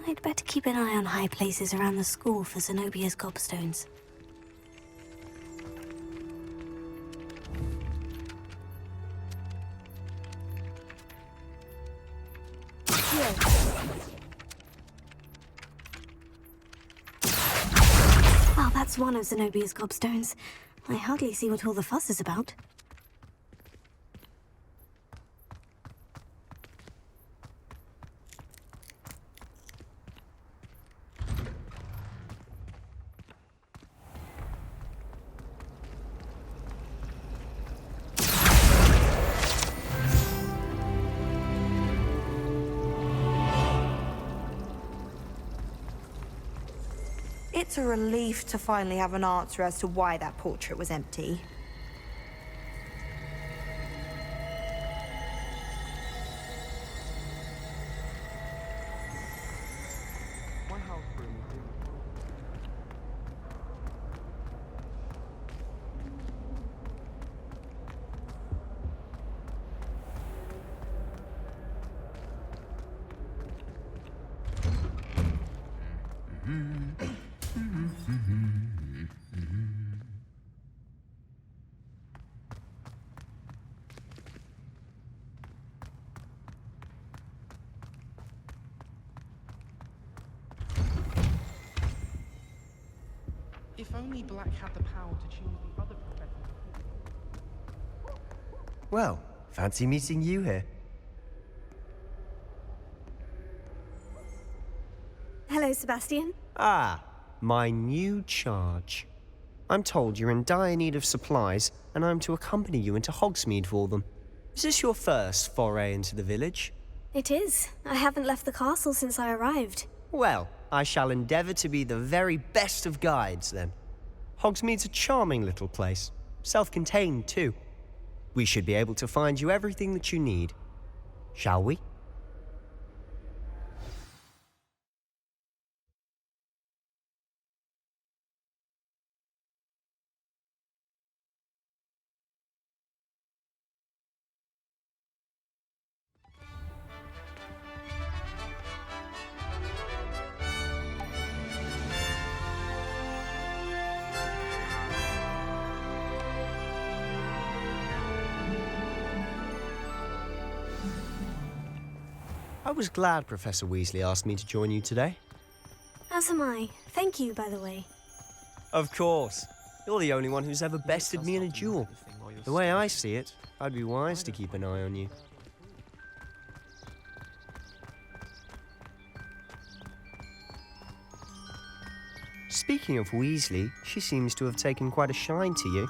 I'd better keep an eye on high places around the school for Zenobia's gobstones. Well, that's one of Zenobia's gobstones. I hardly see what all the fuss is about. It's a relief to finally have an answer as to why that portrait was empty. If only Black had the power to choose the other professors. Well, fancy meeting you here. Hello, Sebastian. Ah, my new charge. I'm told you're in dire need of supplies, and I'm to accompany you into Hogsmeade for them. Is this your first foray into the village? It is. I haven't left the castle since I arrived. Well, I shall endeavour to be the very best of guides, then. Hogsmeade's a charming little place. Self-contained, too. We should be able to find you everything that you need. Shall we? I was glad Professor Weasley asked me to join you today. As am I. Thank you, by the way. Of course. You're the only one who's ever bested me in a duel. The way I see it, I'd be wise to keep an eye on you. Speaking of Weasley, she seems to have taken quite a shine to you.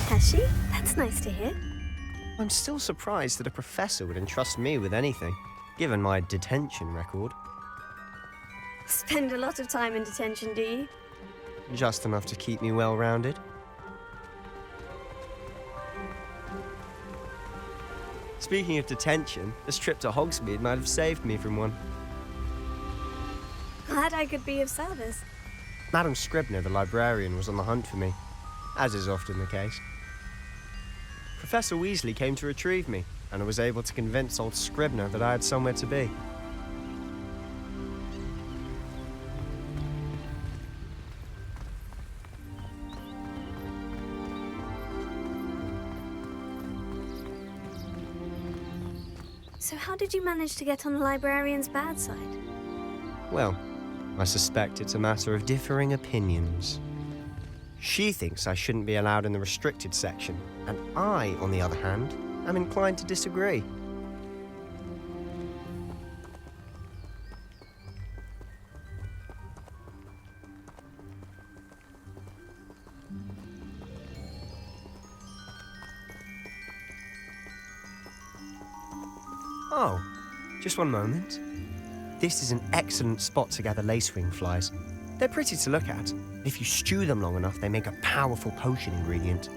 Has she? That's nice to hear. I'm still surprised that a professor would entrust me with anything, given my detention record. Spend a lot of time in detention, do you? Just enough to keep me well-rounded. Speaking of detention, this trip to Hogsmeade might have saved me from one. Glad I could be of service. Madam Scribner, the librarian, was on the hunt for me, as is often the case. Professor Weasley came to retrieve me, and I was able to convince old Scribner that I had somewhere to be. So how did you manage to get on the librarian's bad side? Well, I suspect it's a matter of differing opinions. She thinks I shouldn't be allowed in the restricted section, and I, on the other hand, am inclined to disagree. Oh, just one moment. This is an excellent spot to gather lacewing flies. They're pretty to look at. If you stew them long enough, they make a powerful potion ingredient.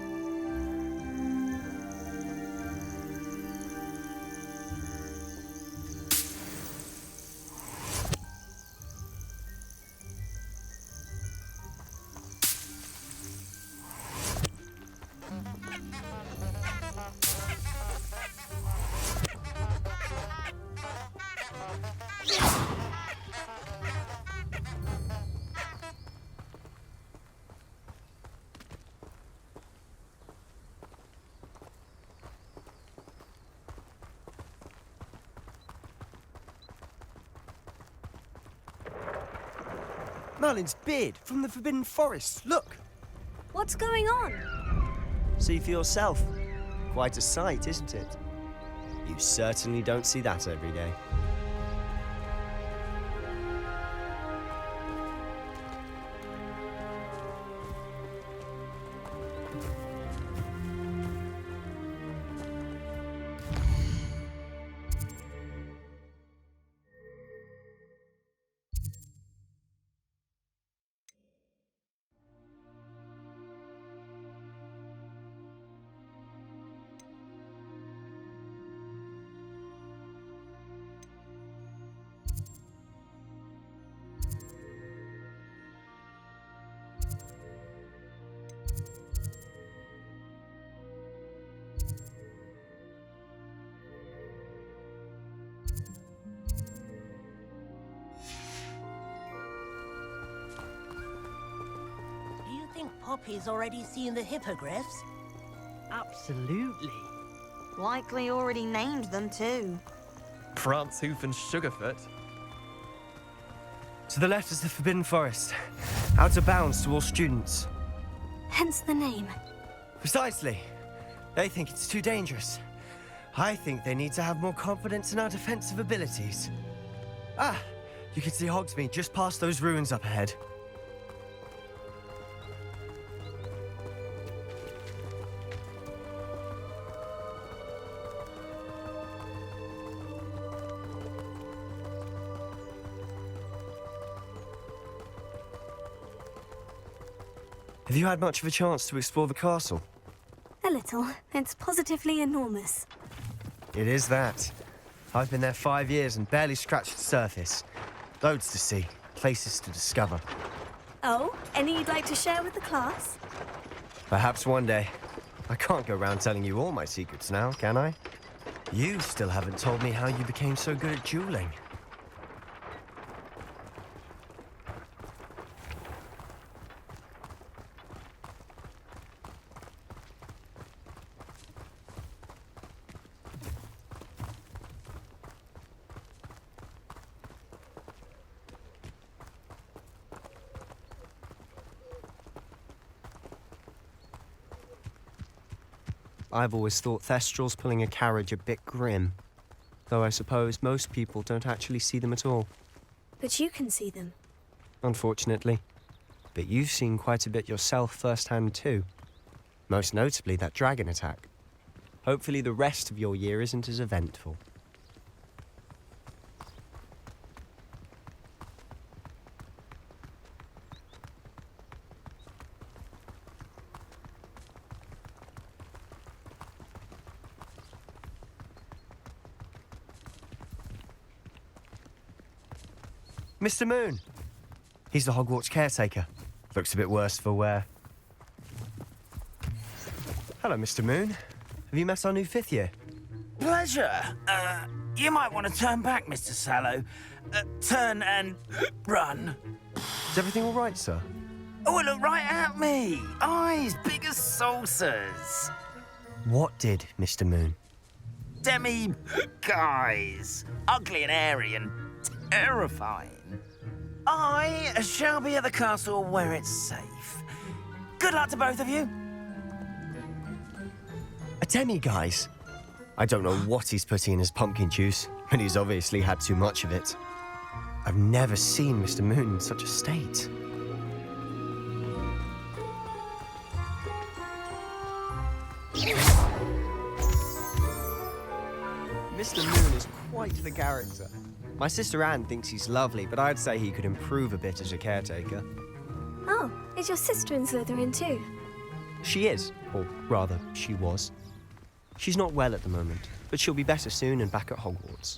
Merlin's beard from the Forbidden Forest. Look! What's going on? See for yourself. Quite a sight, isn't it? You certainly don't see that every day. Do you think Poppy's already seen the hippogriffs? Absolutely. Likely already named them too. Prance, Hoof, and Sugarfoot. To the left is the Forbidden Forest. Out of bounds to all students. Hence the name. Precisely. They think it's too dangerous. I think they need to have more confidence in our defensive abilities. Ah, you can see Hogsmeade just past those ruins up ahead. Have you had much of a chance to explore the castle? A little. It's positively enormous. It is that. I've been there 5 years and barely scratched the surface. Loads to see, places to discover. Oh, any you'd like to share with the class? Perhaps one day. I can't go around telling you all my secrets now, can I? You still haven't told me how you became so good at dueling. I've always thought Thestrals pulling a carriage a bit grim. Though I suppose most people don't actually see them at all. But you can see them. Unfortunately. But you've seen quite a bit yourself firsthand too. Most notably that dragon attack. Hopefully the rest of your year isn't as eventful. Mr. Moon. He's the Hogwarts caretaker. Looks a bit worse for wear. Hello, Mr. Moon. Have you met our new 5th year? Pleasure. You might want to turn back, Mr. Sallow. Turn and run. Is everything all right, sir? Oh, look right at me. Eyes big as saucers. What did, Mr. Moon? Guys. Ugly and airy and terrifying. I shall be at the castle where it's safe. Good luck to both of you. A demi-guise? I don't know what he's putting in his pumpkin juice, but he's obviously had too much of it. I've never seen Mr. Moon in such a state. Mr. Moon is quite the character. My sister Anne thinks he's lovely, but I'd say he could improve a bit as a caretaker. Oh, is your sister in Slytherin too? She is, or rather, she was. She's not well at the moment, but she'll be better soon and back at Hogwarts.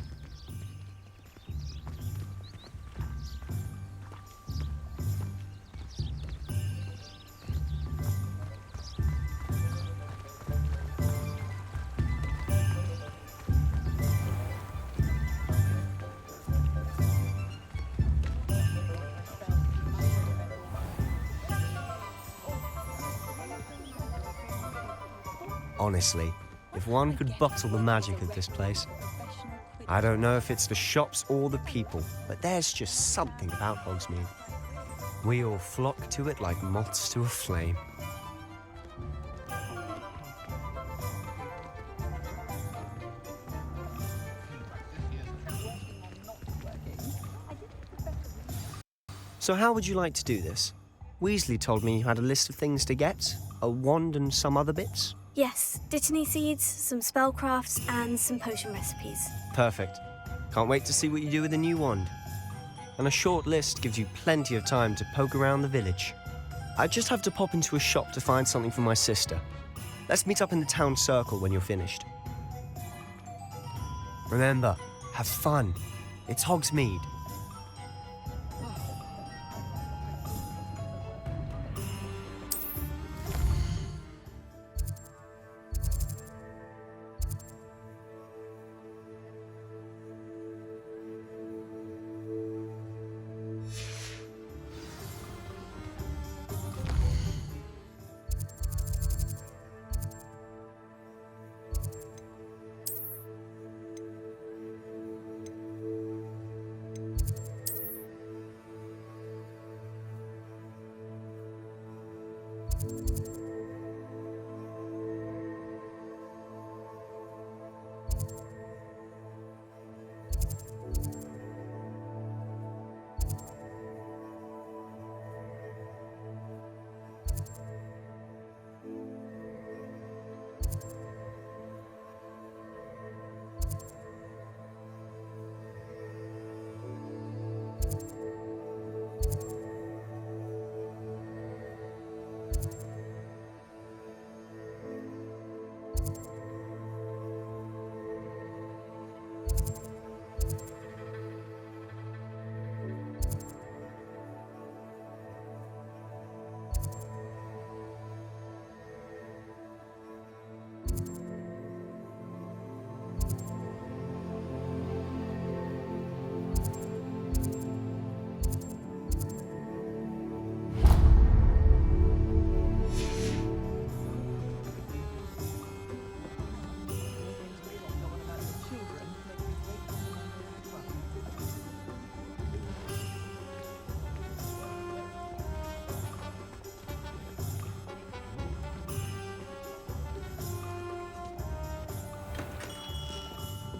Honestly, if one could bottle the magic of this place. I don't know if it's the shops or the people, but there's just something about Hogsmeade. We all flock to it like moths to a flame. So how would you like to do this? Weasley told me you had a list of things to get, a wand and some other bits. Yes, Dittany seeds, some spellcrafts, and some potion recipes. Perfect. Can't wait to see what you do with the new wand. And a short list gives you plenty of time to poke around the village. I just have to pop into a shop to find something for my sister. Let's meet up in the town circle when you're finished. Remember, have fun. It's Hogsmeade.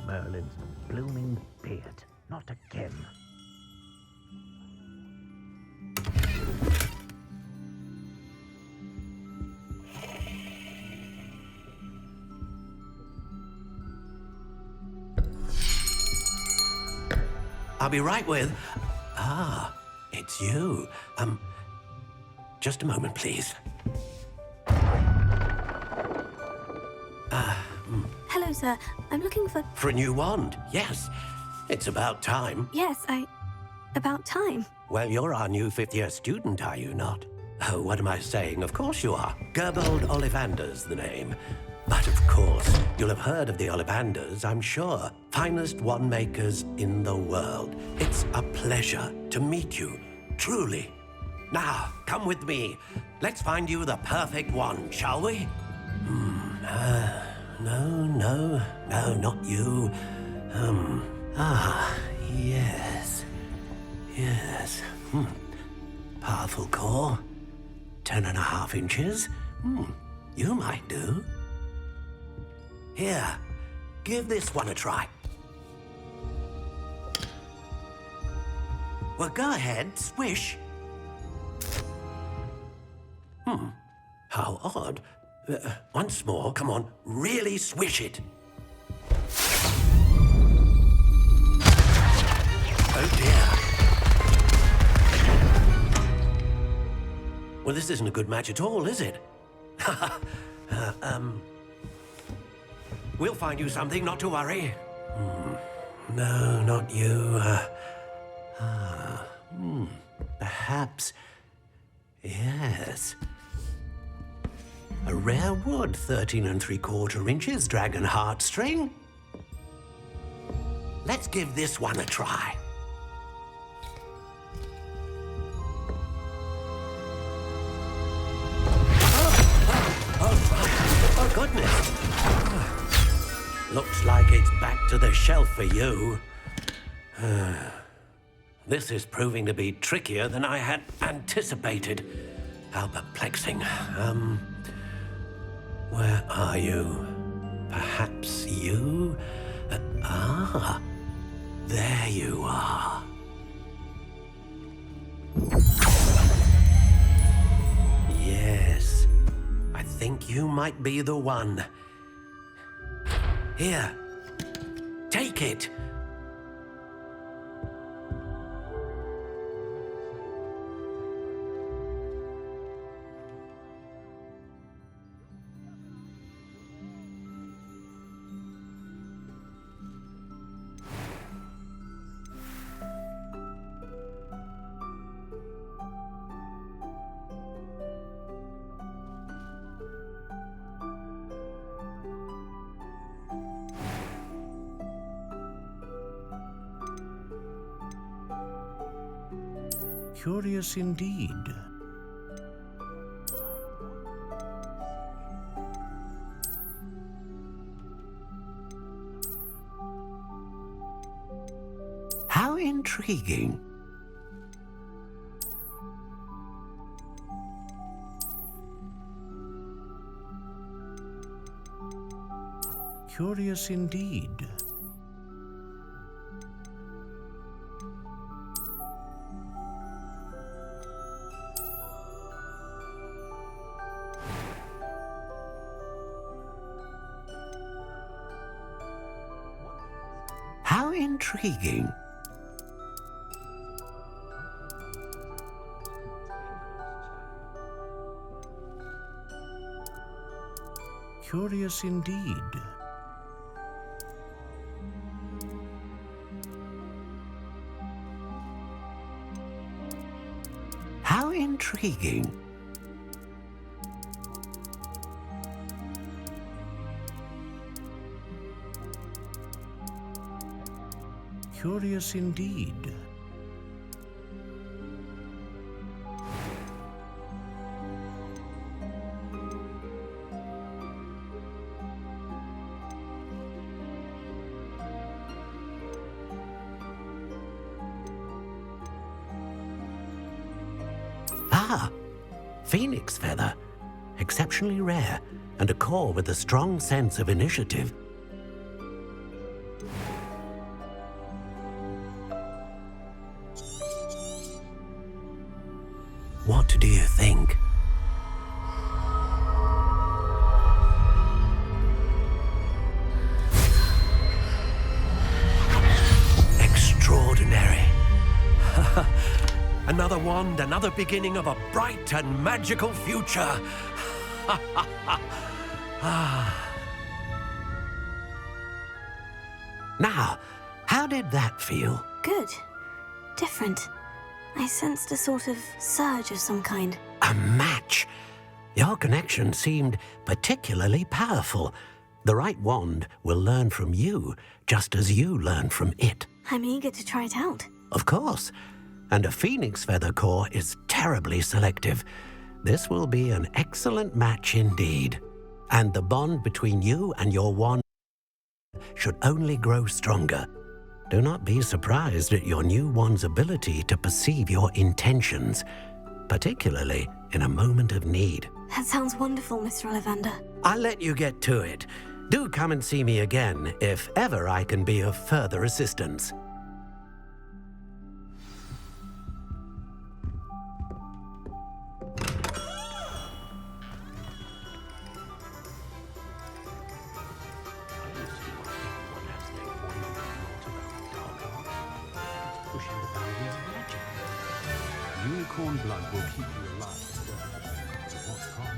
Merlin's blooming beard, not again. I'll be right with... Ah, it's you. Just a moment, please. Hello, sir. I'm looking for... For a new wand, yes. It's about time. Yes, about time. Well, you're our new fifth-year student, are you not? Oh, what am I saying? Of course you are. Gerbold Ollivander's the name. But of course, you'll have heard of the Ollivanders, I'm sure. Finest wand makers in the world. It's a pleasure to meet you, truly. Now, come with me. Let's find you the perfect wand, shall we? No, not you. Yes. Powerful core. 10.5 inches. You might do. Here, give this one a try. Well, go ahead, swish. How odd. Once more, come on, really swish it. Oh dear. Well, this isn't a good match at all, is it? We'll find you something, not to worry. No, not you. Perhaps. Yes. A rare wood, 13 3/4 inches, dragon heartstring. Let's give this one a try. Oh, goodness. Looks like it's back to the shelf for you. This is proving to be trickier than I had anticipated. How perplexing. Where are you? Perhaps you? There you are. Yes, I think you might be the one. Here, take it. Curious indeed. How intriguing. Curious indeed. How intriguing. Curious indeed. How intriguing. Curious indeed. Ah, phoenix feather. Exceptionally rare, and a core with a strong sense of initiative. What do you think? Extraordinary. Another wand, another beginning of a bright and magical future. Now, how did that feel? Good. Different. I sensed a sort of surge of some kind. A match. Your connection seemed particularly powerful. The right wand will learn from you, just as you learn from it. I'm eager to try it out. Of course. And a phoenix feather core is terribly selective. This will be an excellent match indeed. And the bond between you and your wand should only grow stronger. Do not be surprised at your new wand's ability to perceive your intentions, particularly in a moment of need. That sounds wonderful, Mr. Ollivander. I'll let you get to it. Do come and see me again if ever I can be of further assistance. Unicorn blood will keep you alive. So what's wrong?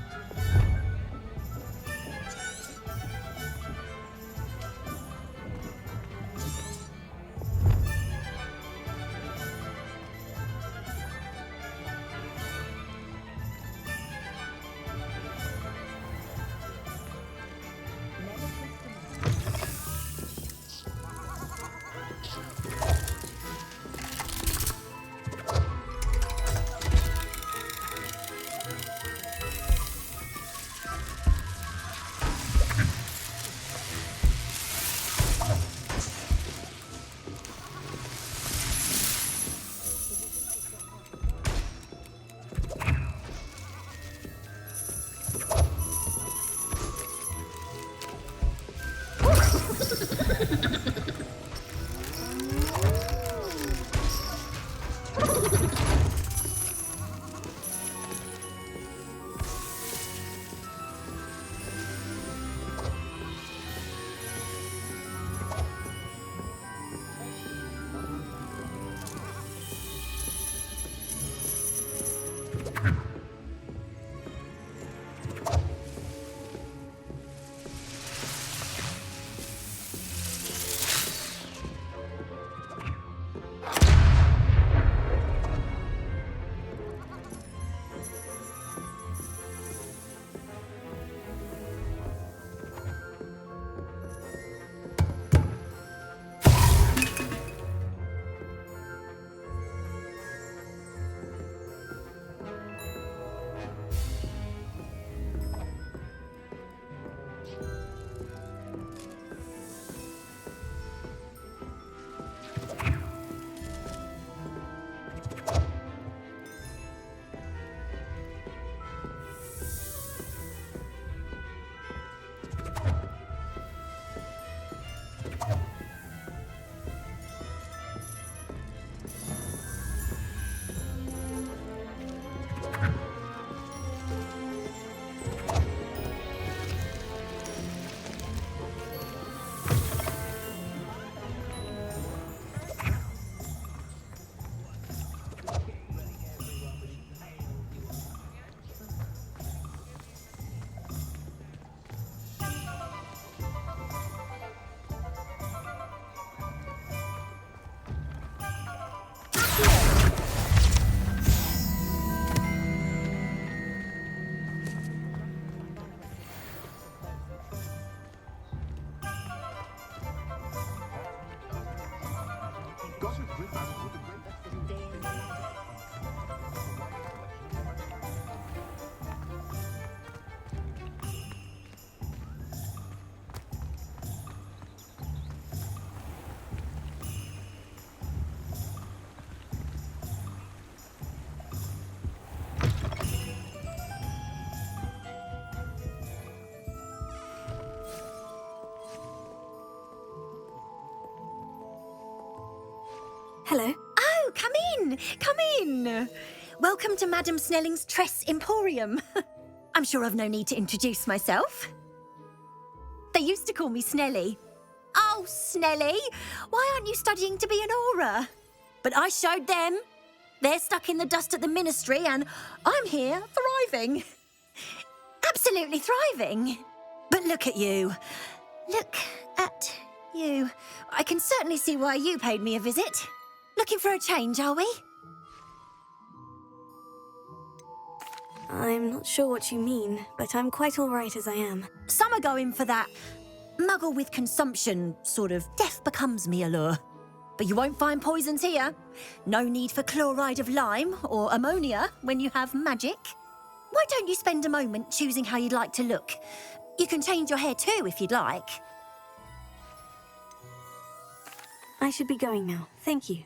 Oh, come in. Come in. Welcome to Madame Snelling's Tress Emporium. I'm sure I've no need to introduce myself. They used to call me Snelly. Oh, Snelly, why aren't you studying to be an aura? But I showed them. They're stuck in the dust at the ministry and I'm here thriving. Absolutely thriving. But look at you. Look at you. I can certainly see why you paid me a visit. Looking for a change, are we? I'm not sure what you mean, but I'm quite all right as I am. Some are going for that muggle with consumption, sort of death becomes me allure. But you won't find poisons here. No need for chloride of lime or ammonia when you have magic. Why don't you spend a moment choosing how you'd like to look? You can change your hair too if you'd like. I should be going now. Thank you.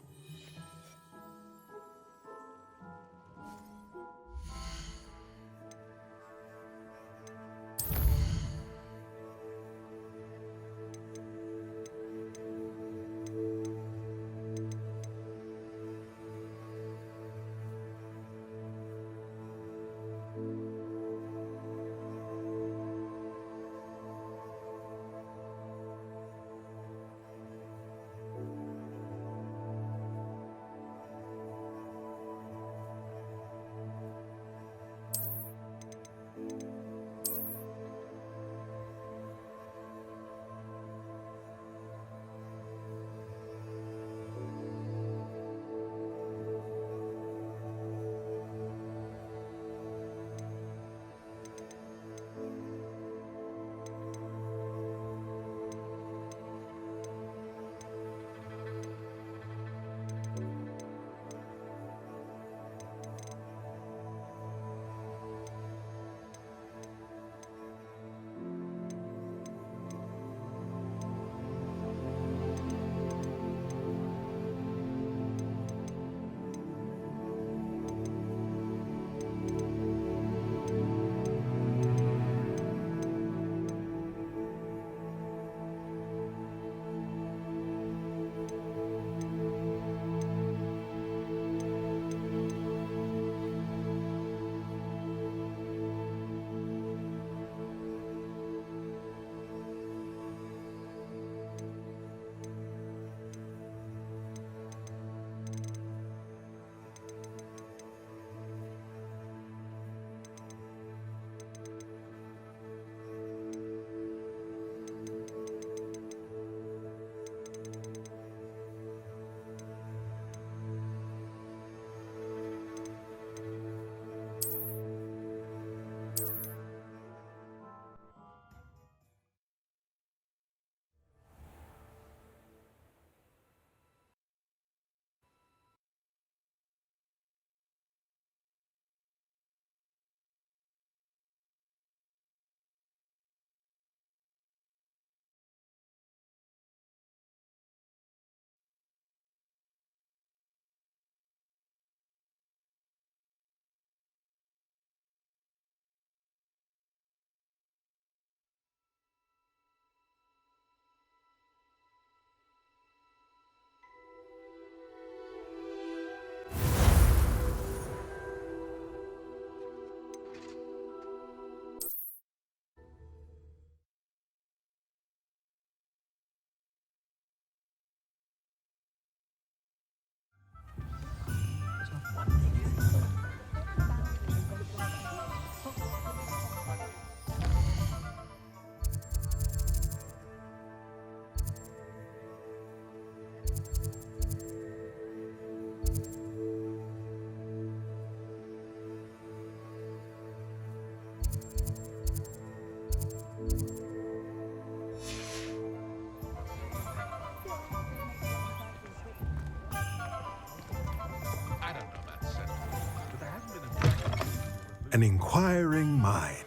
An inquiring mind.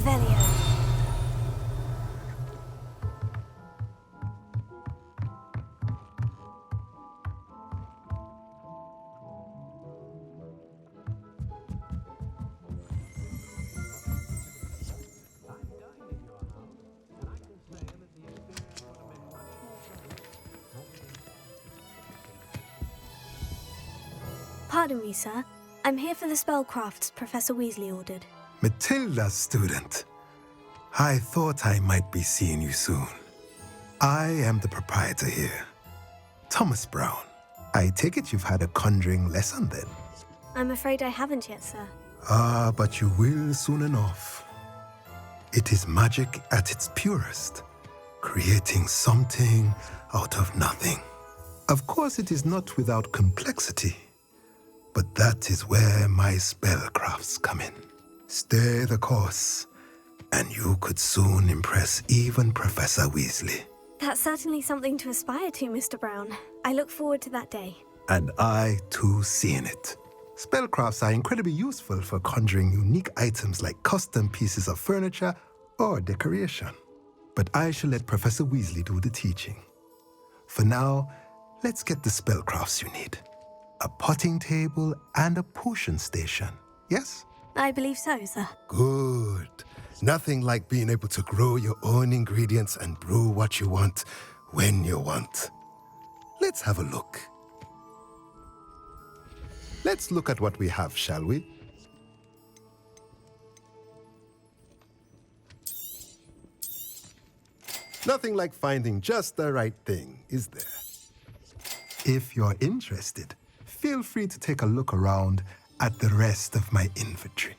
Revelio. Pardon me, sir. I'm here for the spellcrafts Professor Weasley ordered. Matilda's student. I thought I might be seeing you soon. I am the proprietor here, Thomas Brown. I take it you've had a conjuring lesson then? I'm afraid I haven't yet, sir. Ah, but you will soon enough. It is magic at its purest, creating something out of nothing. Of course, it is not without complexity, but that is where my spellcrafts come in. Stay the course, and you could soon impress even Professor Weasley. That's certainly something to aspire to, Mr. Brown. I look forward to that day. And I, too, seeing it. Spellcrafts are incredibly useful for conjuring unique items like custom pieces of furniture or decoration. But I shall let Professor Weasley do the teaching. For now, let's get the spellcrafts you need. A potting table and a potion station, yes? I believe so, sir. Good. Nothing like being able to grow your own ingredients and brew what you want when you want. Let's have a look. Let's look at what we have, shall we? Nothing like finding just the right thing, is there? If you're interested, feel free to take a look around at the rest of my inventory.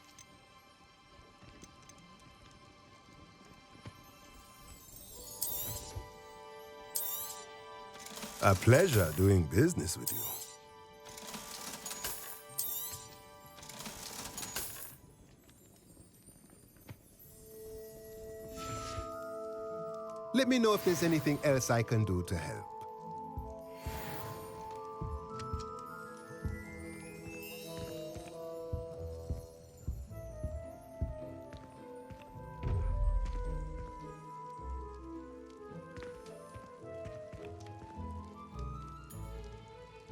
A pleasure doing business with you. Let me know if there's anything else I can do to help.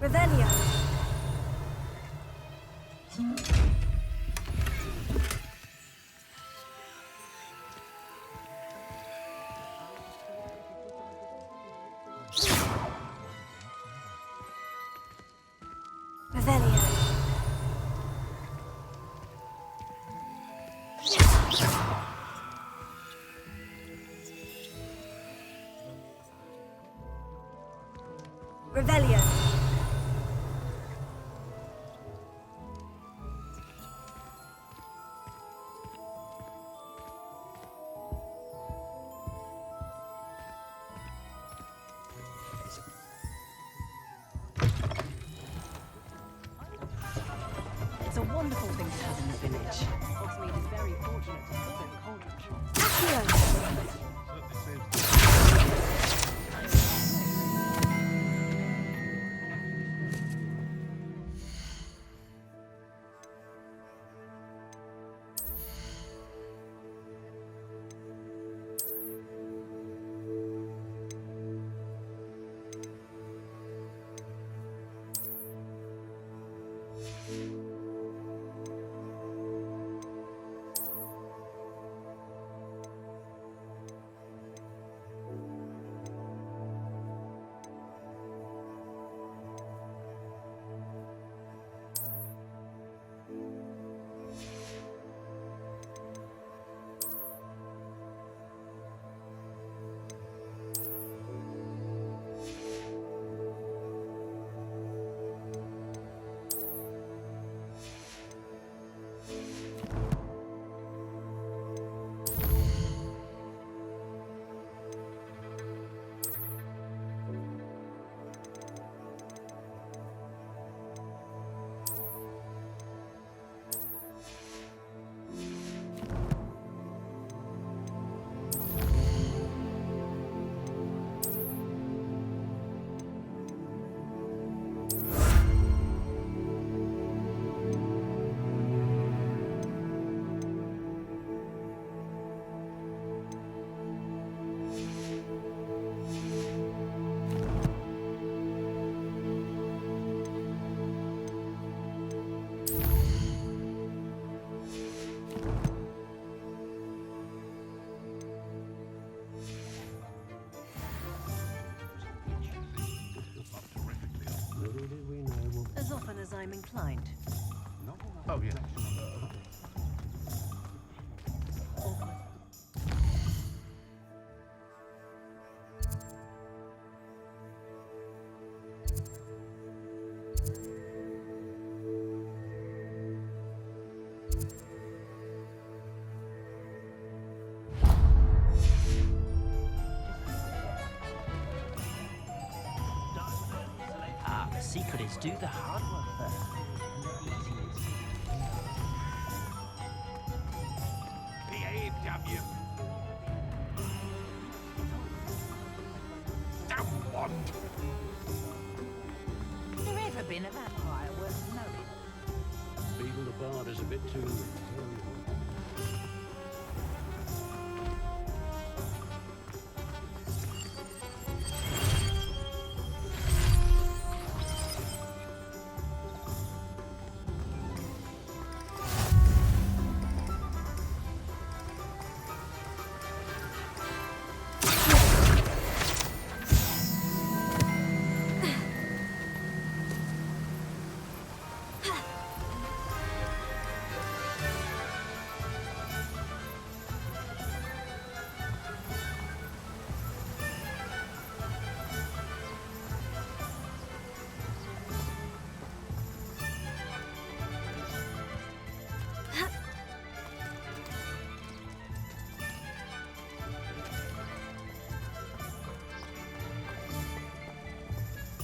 Revelio. Revelio. Revelio. It's a wonderful thing to have in the village. Hogsmeade is very fortunate to have so cold. Oh, yeah. The secret is do the hard work first. And the easy is Behave, damn you! Damn wand! there ever been a vampire worth knowing? Beagle the Bard is a bit too...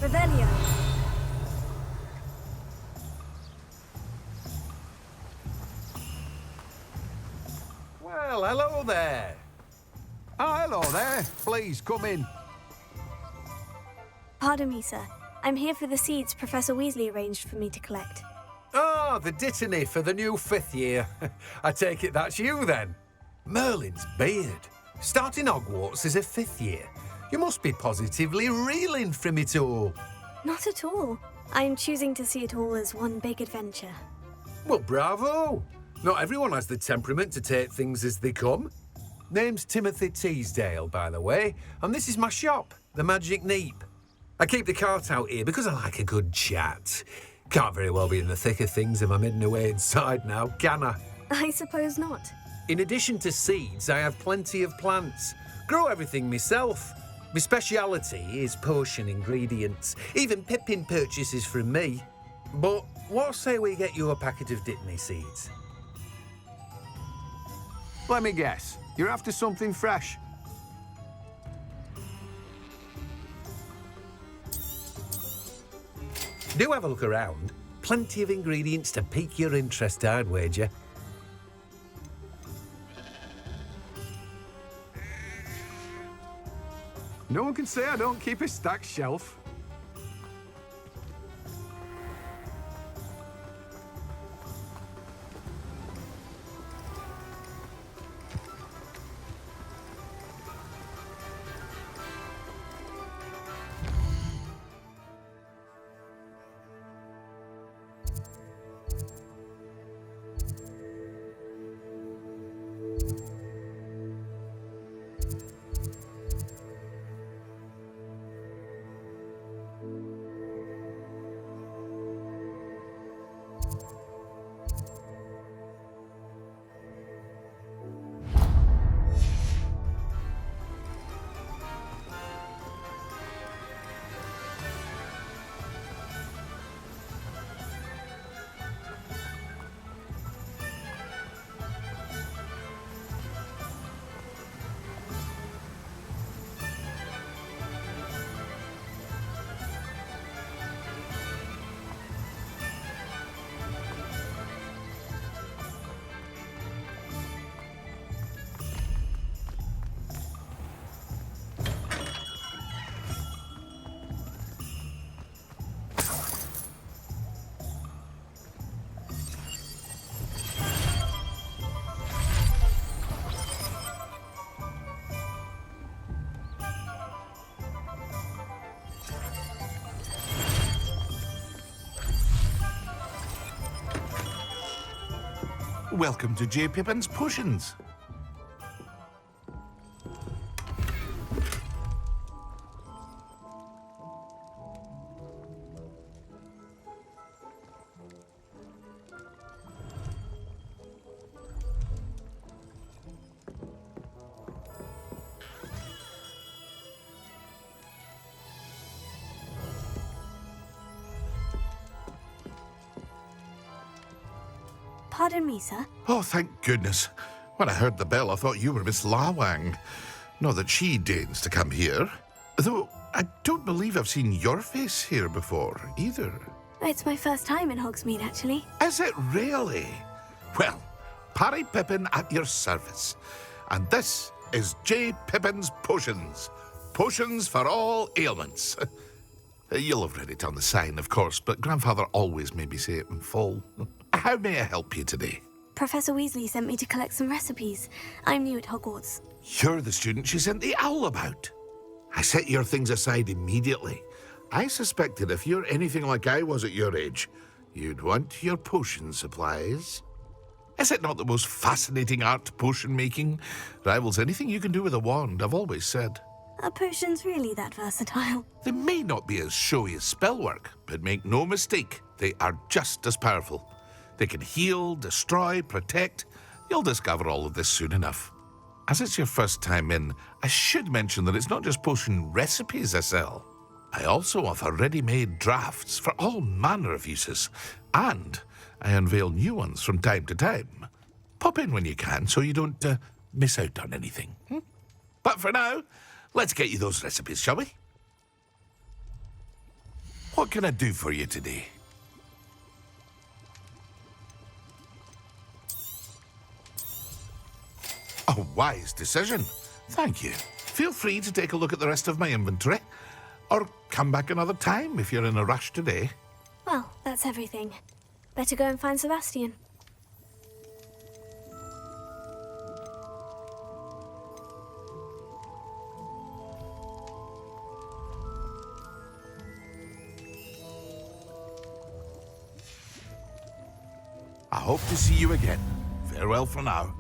Revelio. Well, hello there. Oh, hello there. Please, come in. Pardon me, sir. I'm here for the seeds Professor Weasley arranged for me to collect. Ah, the dittany for the new 5th year. I take it that's you, then. Merlin's beard. Starting Hogwarts as a 5th year. You must be positively reeling from it all. Not at all. I'm choosing to see it all as one big adventure. Well, bravo. Not everyone has the temperament to take things as they come. Name's Timothy Teasdale, by the way, and this is my shop, the Magic Neep. I keep the cart out here because I like a good chat. Can't very well be in the thick of things if I'm hidden away inside now, can I? I suppose not. In addition to seeds, I have plenty of plants. Grow everything myself. My speciality is potion ingredients. Even Pippin purchases from me. But what say we get you a packet of Dittany seeds? Let me guess. You're after something fresh. Do have a look around. Plenty of ingredients to pique your interest, I'd wager. No one can say I don't keep a stacked shelf. Welcome to J. Pippin's Potions. Pardon me, sir. Oh, thank goodness. When I heard the bell, I thought you were Miss Lawang. Not that she deigns to come here. Though I don't believe I've seen your face here before, either. It's my first time in Hogsmeade, actually. Is it really? Well, Parry Pippin at your service. And this is J. Pippin's Potions. Potions for all ailments. You'll have read it on the sign, of course, but Grandfather always made me say it in full. How may I help you today? Professor Weasley sent me to collect some recipes. I'm new at Hogwarts. You're the student she sent the owl about. I set your things aside immediately. I suspected if you're anything like I was at your age, you'd want your potion supplies. Is it not the most fascinating art, potion making? Rivals anything you can do with a wand, I've always said. Are potions really that versatile? They may not be as showy as spellwork, but make no mistake, they are just as powerful. They can heal, destroy, protect. You'll discover all of this soon enough. As it's your first time in, I should mention that it's not just potion recipes I sell. I also offer ready-made drafts for all manner of uses, and I unveil new ones from time to time. Pop in when you can so you don't miss out on anything. But for now, let's get you those recipes, shall we? What can I do for you today? A wise decision. Thank you. Feel free to take a look at the rest of my inventory. Or come back another time if you're in a rush today. Well, that's everything. Better go and find Sebastian. I hope to see you again. Farewell for now.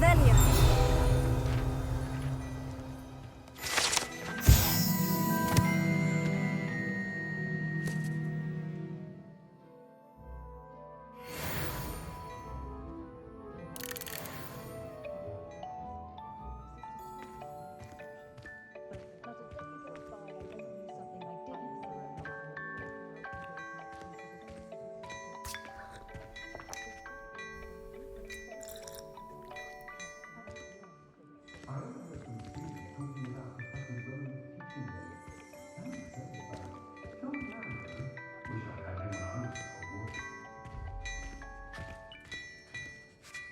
Revelio.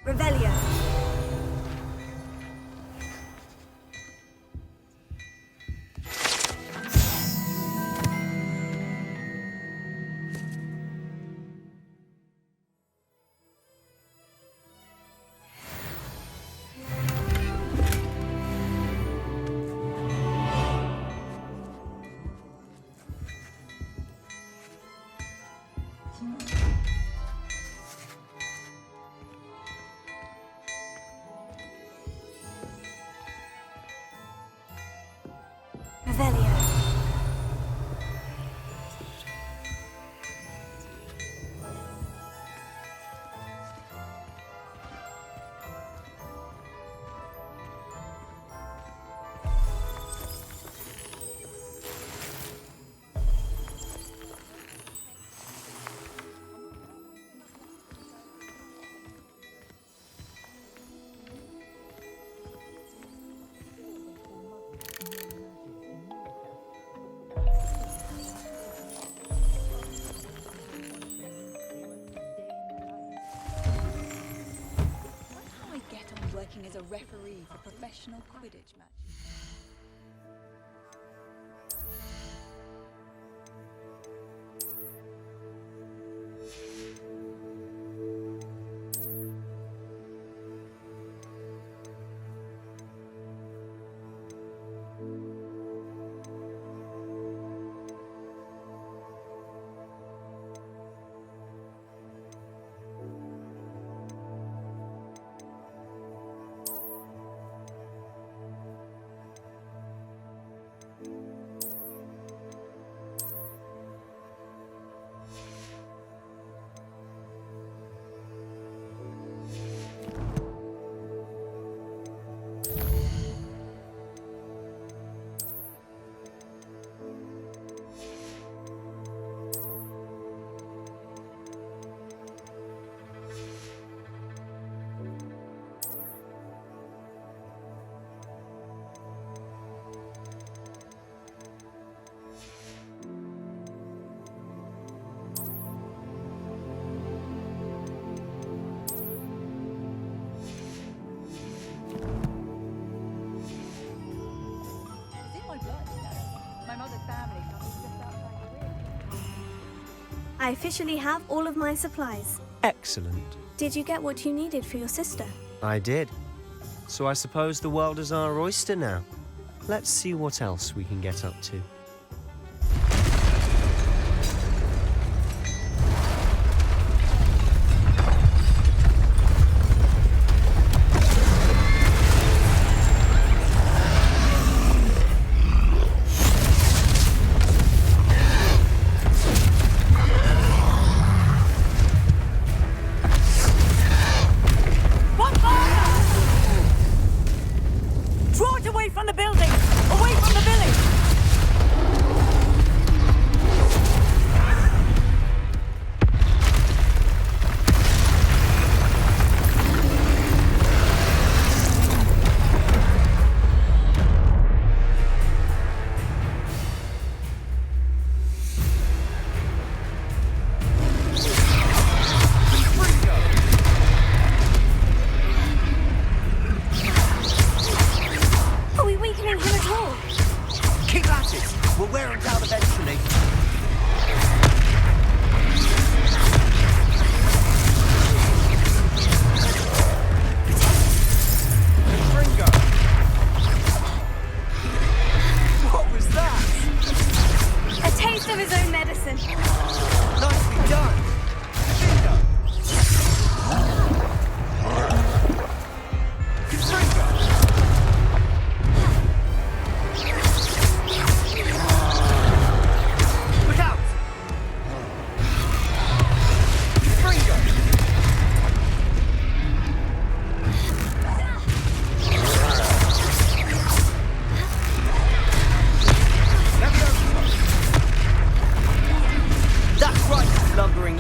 Revelio. Revelio. Working as a referee for professional Quidditch matches. I officially have all of my supplies. Excellent. Did you get what you needed for your sister? I did. So I suppose the world is our oyster now. Let's see what else we can get up to.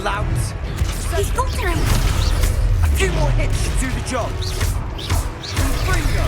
louts. He's faltering! A few more hits should do the job. Ringo!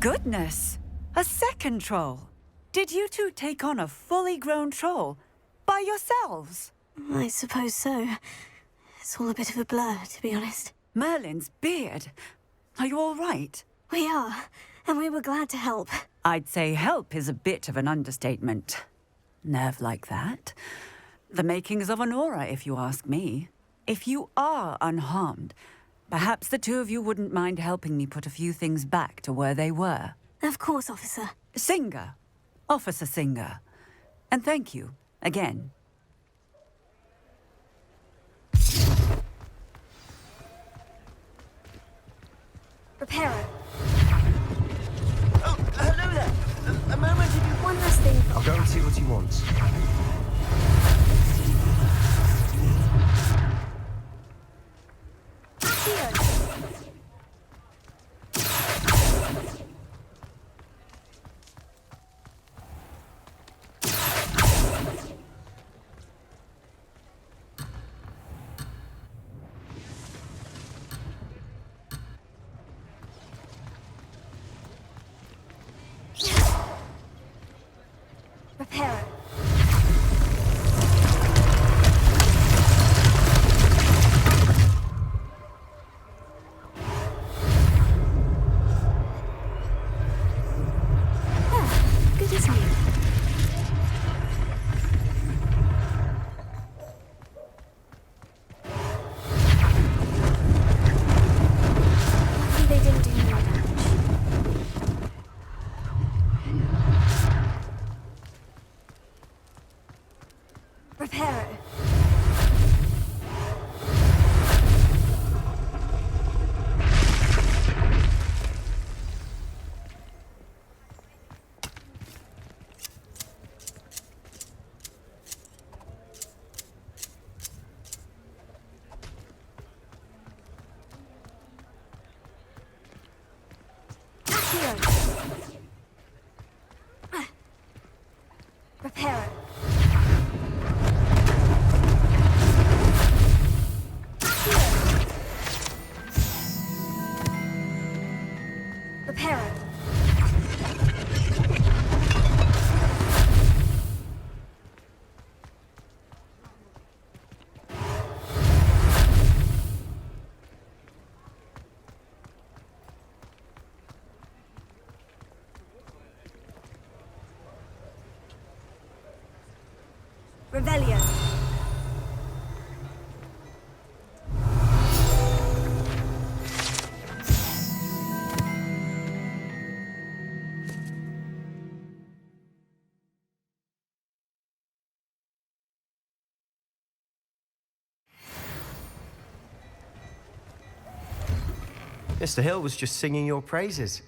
Goodness! A second troll! Did you two take on a fully grown troll by yourselves? I suppose so. It's all a bit of a blur, to be honest. Merlin's beard. Are you all right? We are, and we were glad to help. I'd say help is a bit of an understatement. Nerve like that. The makings of an aura, if you ask me. If you are unharmed, perhaps the two of you wouldn't mind helping me put a few things back to where they were. Of course, officer. Singer. Officer Singer. And thank you, again. Reparo. Oh, hello there. A moment if you... One last thing. I'll go and see what he wants. Reparo. Good as new. Luckily they didn't do more damage. Reparo. Reparo. Reparo. Revelio. Mr. Hill was just singing your praises.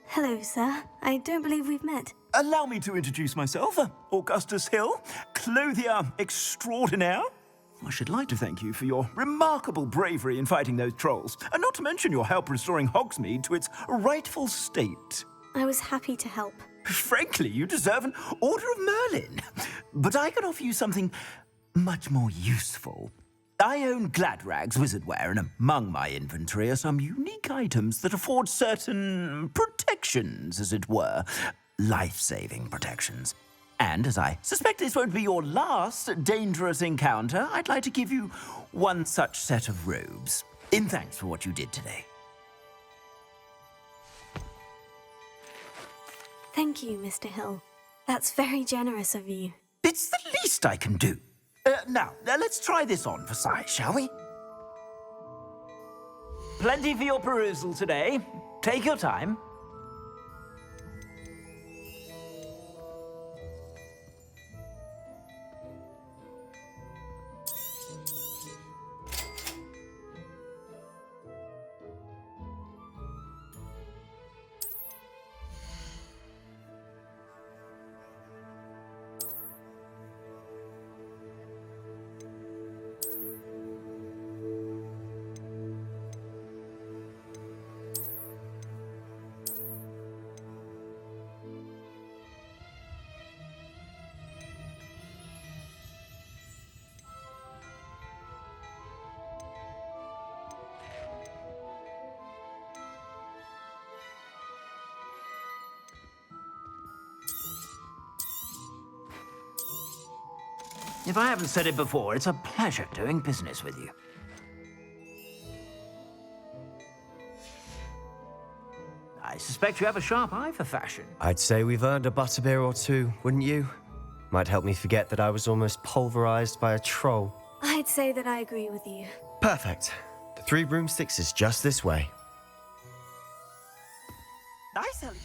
Hello, sir. I don't believe we've met. Allow me to introduce myself, Augustus Hill, clothier extraordinaire. I should like to thank you for your remarkable bravery in fighting those trolls, and not to mention your help restoring Hogsmeade to its rightful state. I was happy to help. Frankly, you deserve an Order of Merlin. But I can offer you something much more useful. I own Gladrag's wizardware, and among my inventory are some unique items that afford certain protections, as it were. Life-saving protections. And as I suspect this won't be your last dangerous encounter, I'd like to give you one such set of robes, in thanks for what you did today. Thank you, Mr. Hill. That's very generous of you. It's the least I can do. Now, let's try this on for size, shall we? Plenty for your perusal today. Take your time. If I haven't said it before, it's a pleasure doing business with you. I suspect you have a sharp eye for fashion. I'd say we've earned a butterbeer or two, wouldn't you? Might help me forget that I was almost pulverized by a troll. I'd say that I agree with you. Perfect. The 3 broomsticks is just this way. Nice, Ellie.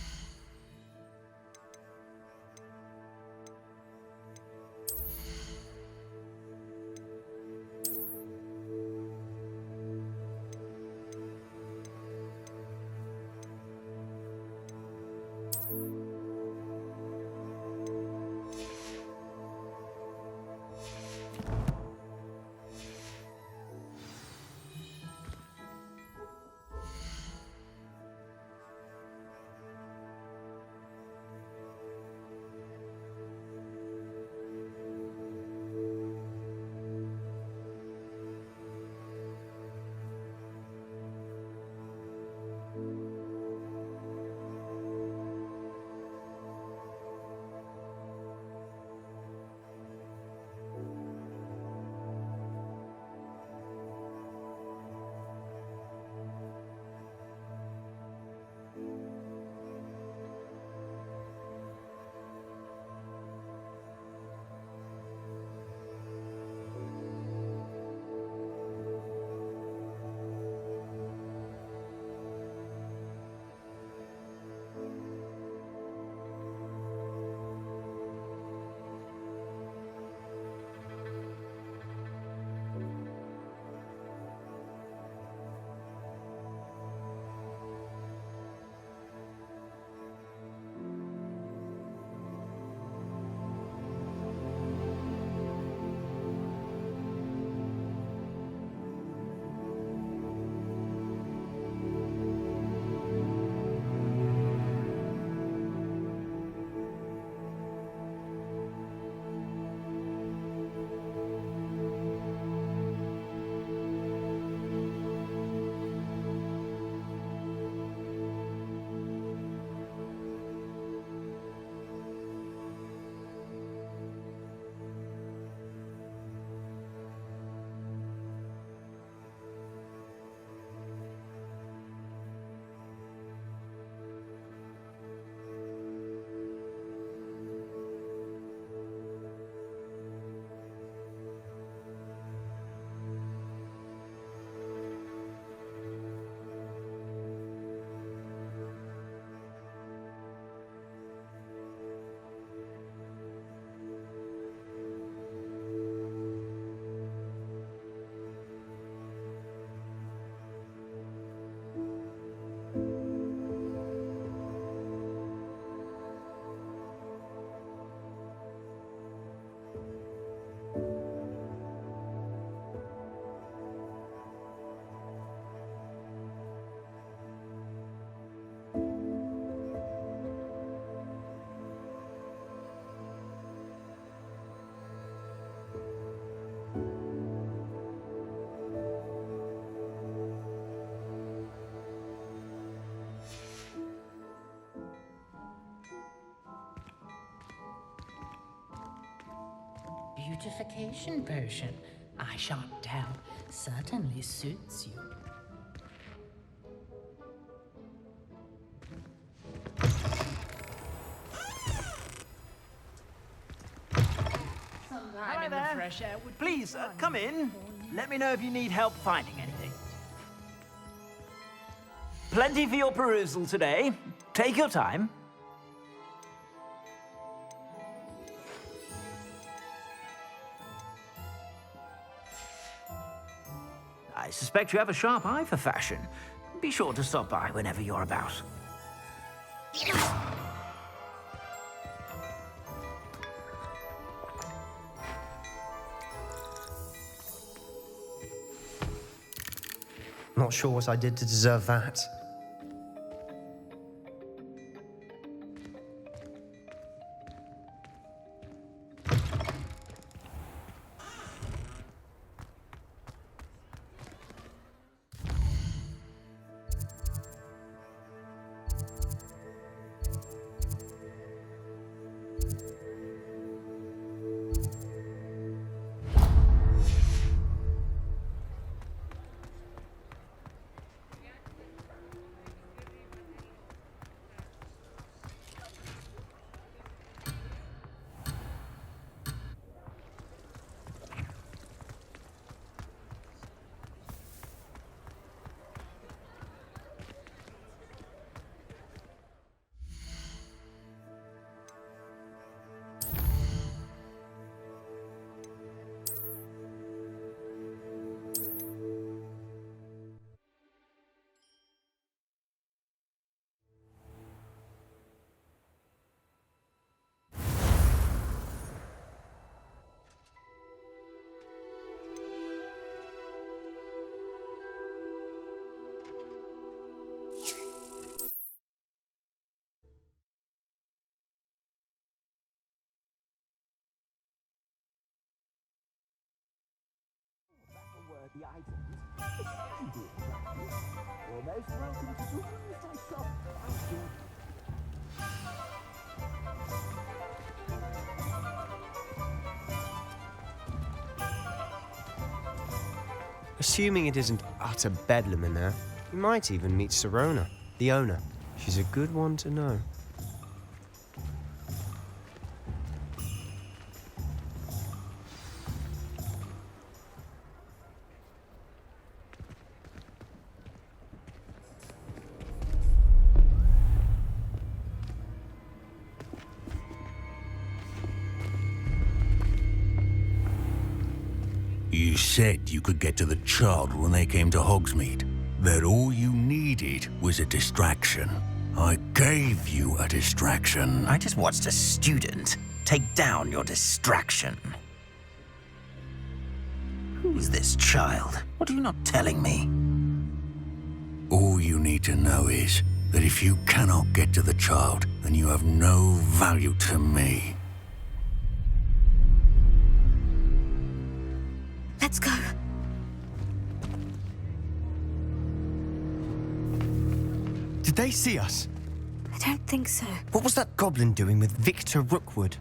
Beautification potion. I shan't tell. Certainly suits you. Time in the fresh air would be Please, come in. Let me know if you need help finding anything. Plenty for your perusal today. Take your time. I suspect you have a sharp eye for fashion. Be sure to stop by whenever you're about. Not sure what I did to deserve that. The items. Almost welcome to the Wednesday shop. Assuming it isn't utter bedlam in there, you might even meet Sirona, the owner. She's a good one to know. You said you could get to the child when they came to Hogsmeade. That all you needed was a distraction. I gave you a distraction. I just watched a student take down your distraction. Who's this child? What are you not telling me? All you need to know is that if you cannot get to the child, then you have no value to me. Let's go. Did they see us? I don't think so. What was that goblin doing with Victor Rookwood?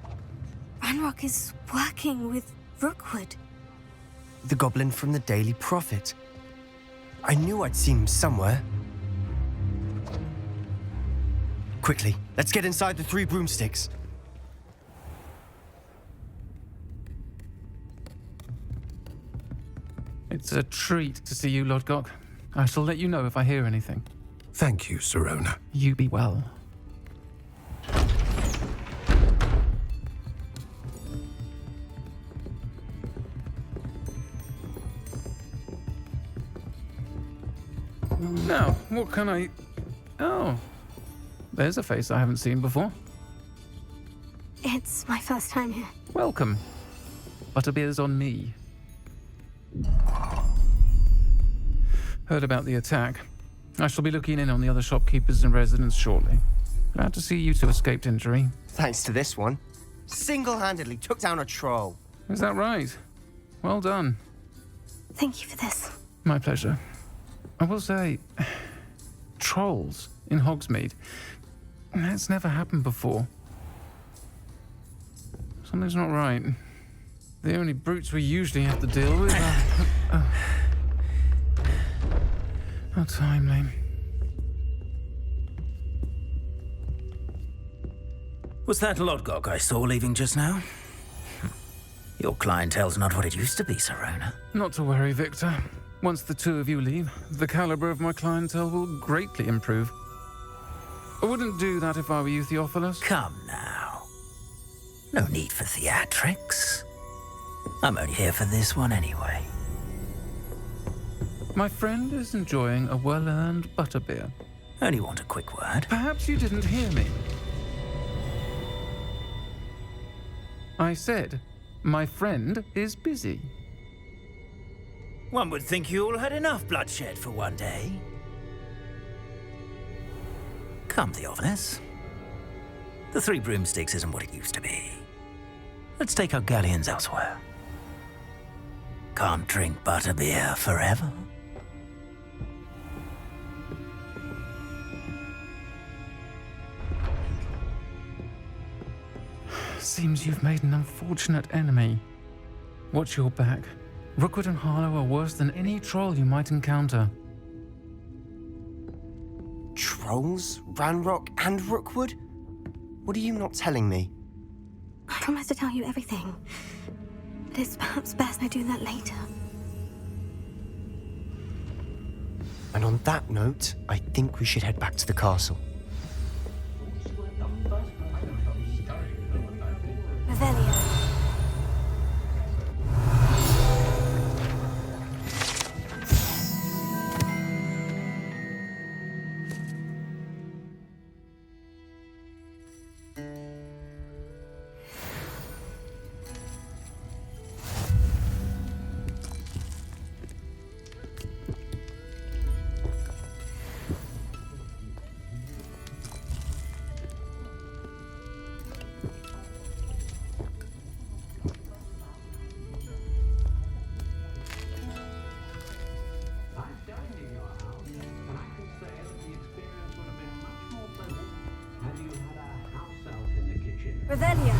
Ranrock is working with Rookwood. The goblin from the Daily Prophet. I knew I'd seen him somewhere. Quickly, let's get inside the 3 broomsticks. It's a treat to see you, Lodgok. I shall let you know if I hear anything. Thank you, Sirona. You be well. Now, what can I... Oh, there's a face I haven't seen before. It's my first time here. Welcome. Butterbeer's on me. Heard about the attack. I shall be looking in on the other shopkeepers and residents shortly. Glad to see you two escaped injury. Thanks to this one. Single-handedly took down a troll. Is that right? Well done. Thank you for this. My pleasure. I will say, trolls in Hogsmeade. That's never happened before. Something's not right. The only brutes we usually have to deal with are... How timely. Was that Lodgok I saw leaving just now? Your clientele's not what it used to be, Serona. Not to worry, Victor. Once the two of you leave, the caliber of my clientele will greatly improve. I wouldn't do that if I were you, Theophilus. Come now. No need for theatrics. I'm only here for this one anyway. My friend is enjoying a well-earned butterbeer. Only want a quick word. Perhaps you didn't hear me. I said, my friend is busy. One would think you all had enough bloodshed for one day. Come, Theophilus. The Three Broomsticks isn't what it used to be. Let's take our galleons elsewhere. Can't drink butterbeer forever. Seems you've made an unfortunate enemy. Watch your back. Rookwood and Harlow are worse than any troll you might encounter. Trolls? Ranrock and Rookwood? What are you not telling me? I promised to tell you everything. But it's perhaps best I do that later. And on that note, I think we should head back to the castle. Revelio. Revelio.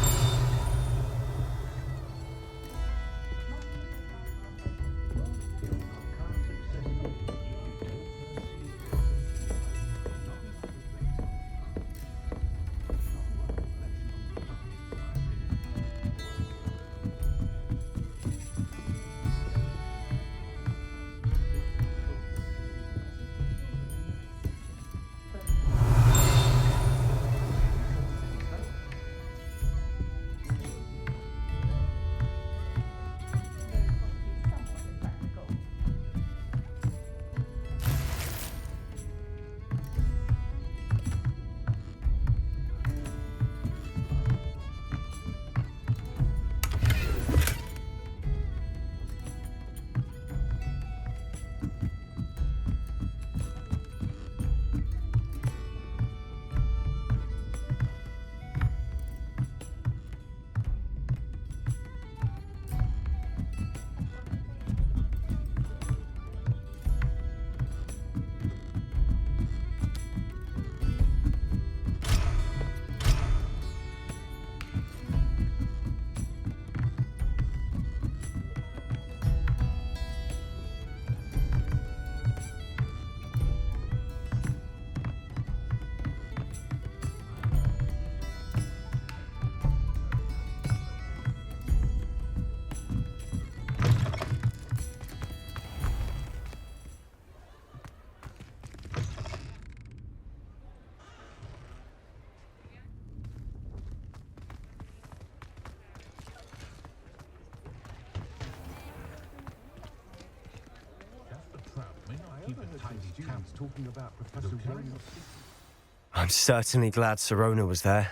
I'm certainly glad Serona was there.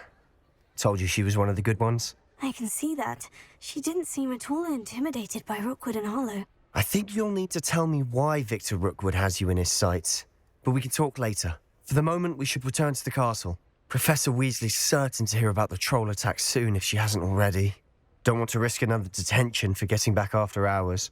Told you she was one of the good ones. I can see that. She didn't seem at all intimidated by Rookwood and Harlow. I think you'll need to tell me why Victor Rookwood has you in his sights. But we can talk later. For the moment, we should return to the castle. Professor Weasley's certain to hear about the troll attack soon if she hasn't already. Don't want to risk another detention for getting back after hours.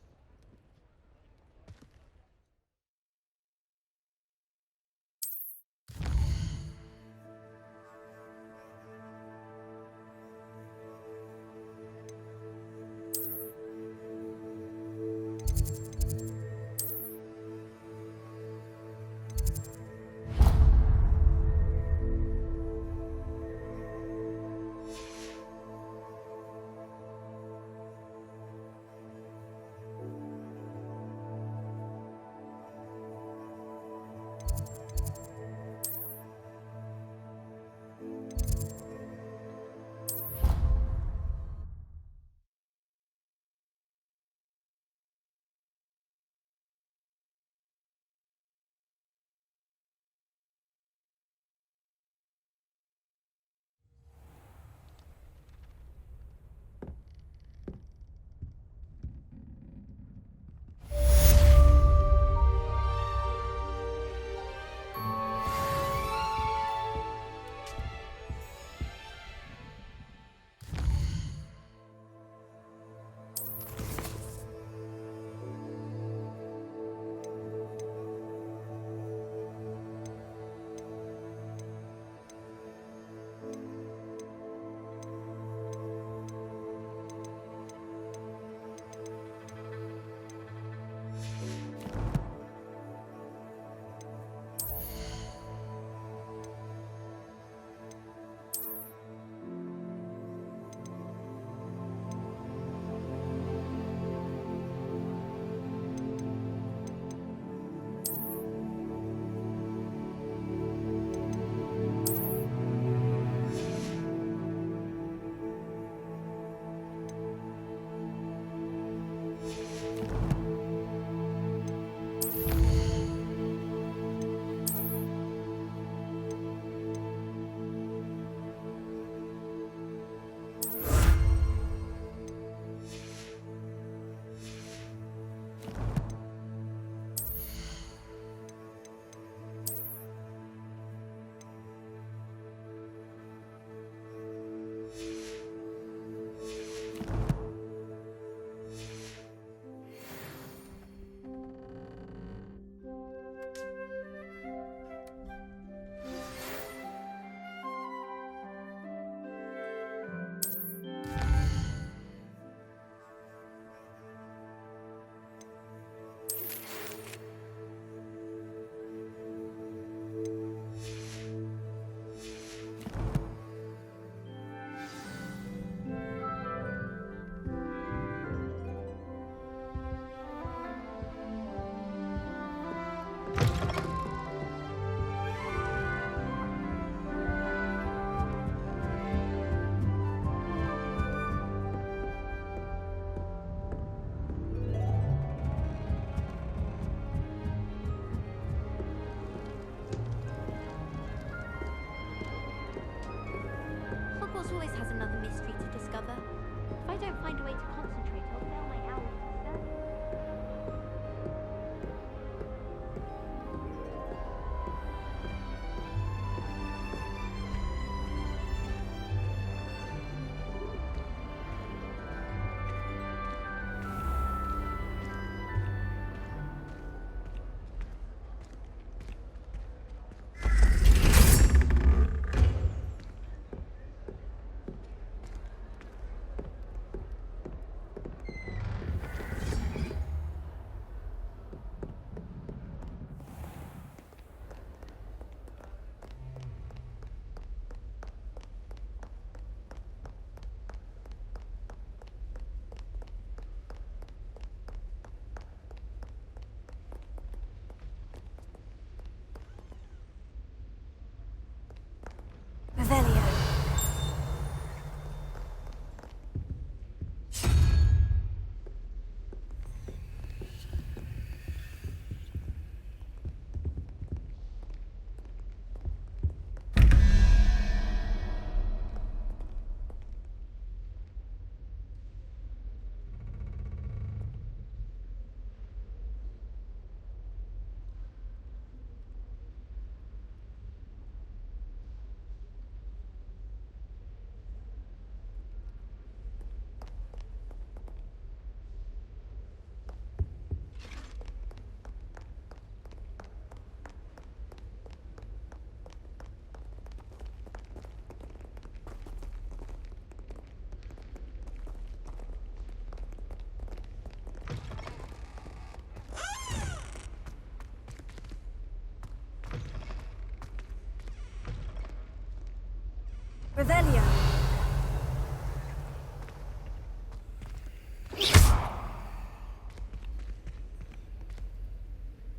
Revelio.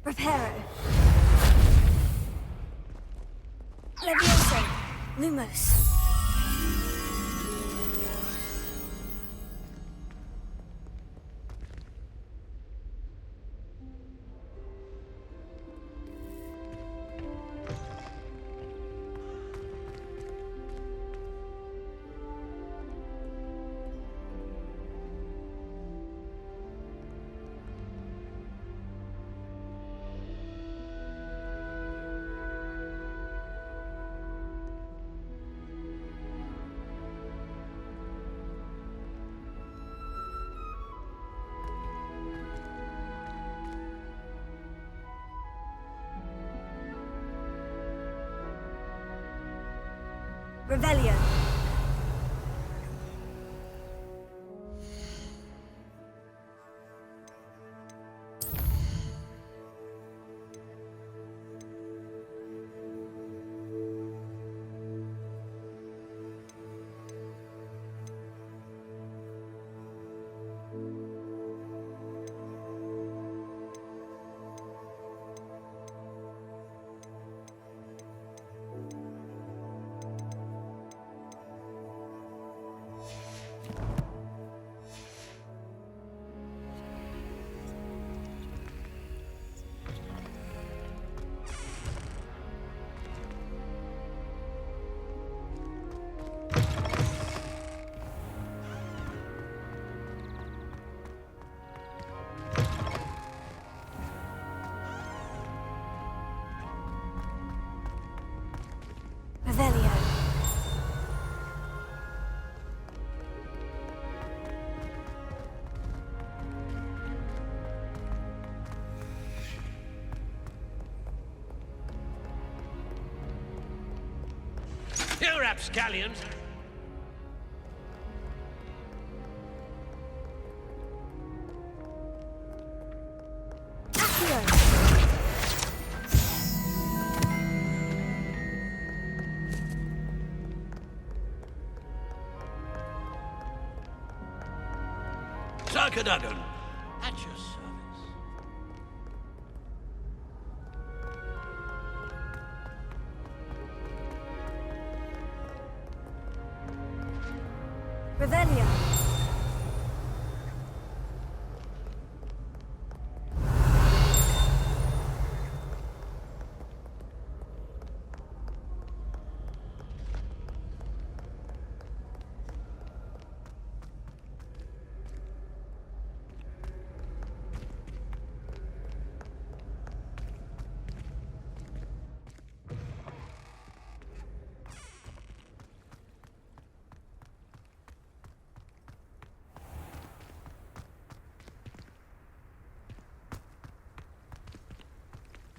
Reparo. Levioso. Lumos. Revelio. Revelio. You rapscallions! Sarkadagon, at your service. Revelio.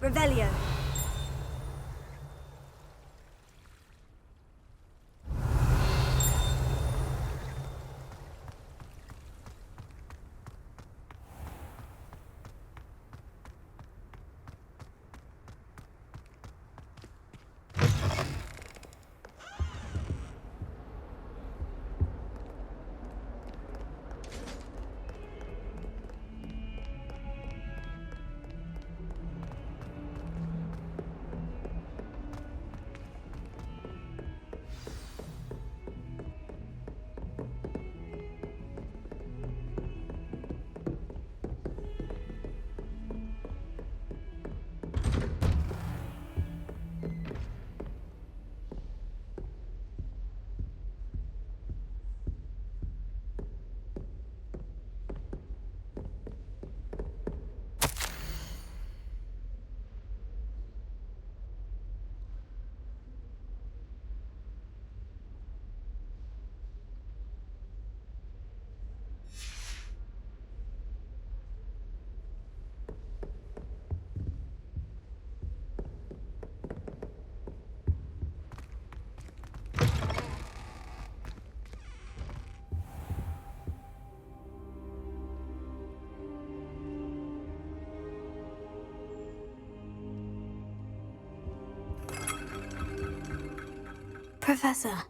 Revelio. Professor,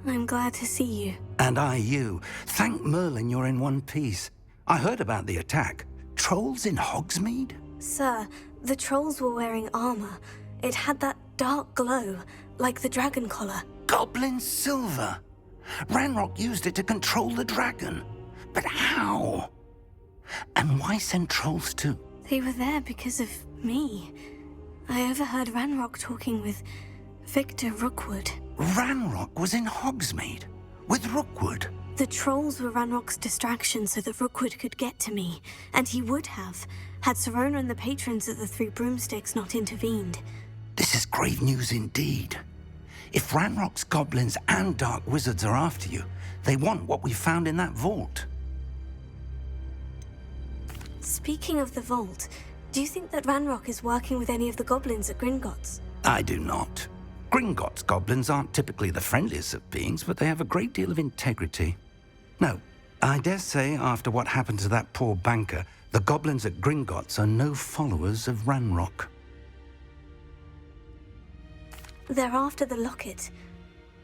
I'm glad to see you. And I you. Thank Merlin you're in one piece. I heard about the attack. Trolls in Hogsmeade? Sir, the trolls were wearing armor. It had that dark glow, like the dragon collar. Goblin silver. Ranrock used it to control the dragon. But how? And why send trolls to... They were there because of me. I overheard Ranrock talking with Victor Rookwood. Ranrock was in Hogsmeade with Rookwood. The trolls were Ranrock's distraction so that Rookwood could get to me, and he would have, had Serona and the patrons of the Three Broomsticks not intervened. This is grave news indeed. If Ranrock's goblins and dark wizards are after you, they want what we found in that vault. Speaking of the vault, do you think that Ranrock is working with any of the goblins at Gringotts? I do not. Gringotts goblins aren't typically the friendliest of beings, but they have a great deal of integrity. No, I dare say after what happened to that poor banker, the goblins at Gringotts are no followers of Ranrock. They're after the locket.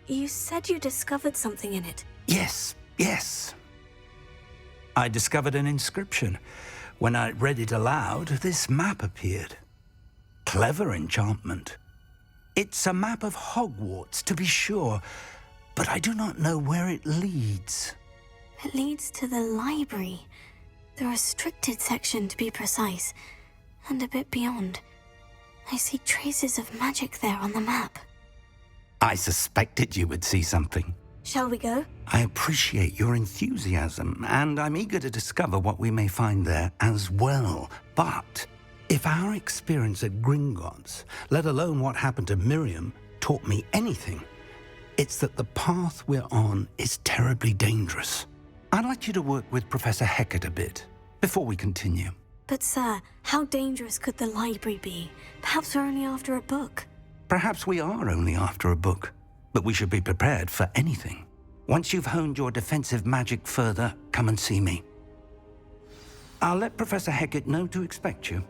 You said you discovered something in it. Yes. I discovered an inscription. When I read it aloud, this map appeared. Clever enchantment. It's a map of Hogwarts, to be sure, but I do not know where it leads. It leads to the library. The restricted section, to be precise, and a bit beyond. I see traces of magic there on the map. I suspected you would see something. Shall we go? I appreciate your enthusiasm, and I'm eager to discover what we may find there as well. But if our experience at Gringotts, let alone what happened to Miriam, taught me anything, it's that the path we're on is terribly dangerous. I'd like you to work with Professor Hecat a bit before we continue. But sir, how dangerous could the library be? Perhaps we're only after a book. Perhaps we are only after a book, but we should be prepared for anything. Once you've honed your defensive magic further, come and see me. I'll let Professor Hecat know to expect you.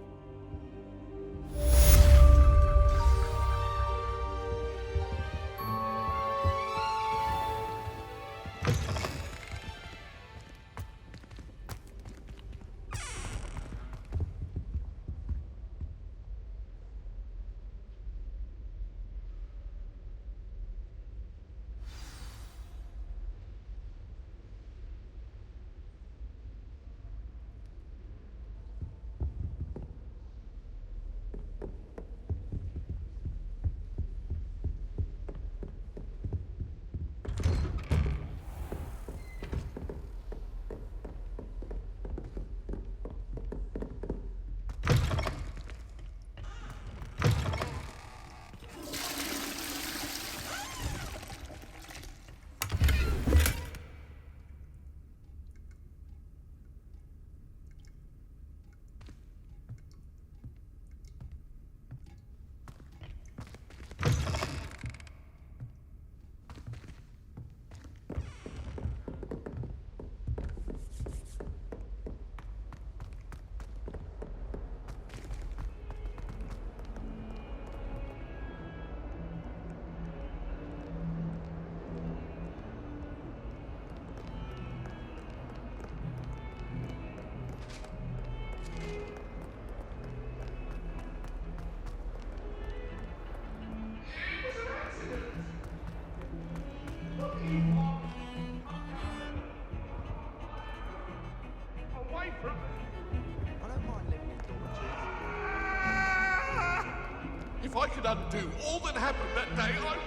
If I could undo all that happened that day, I...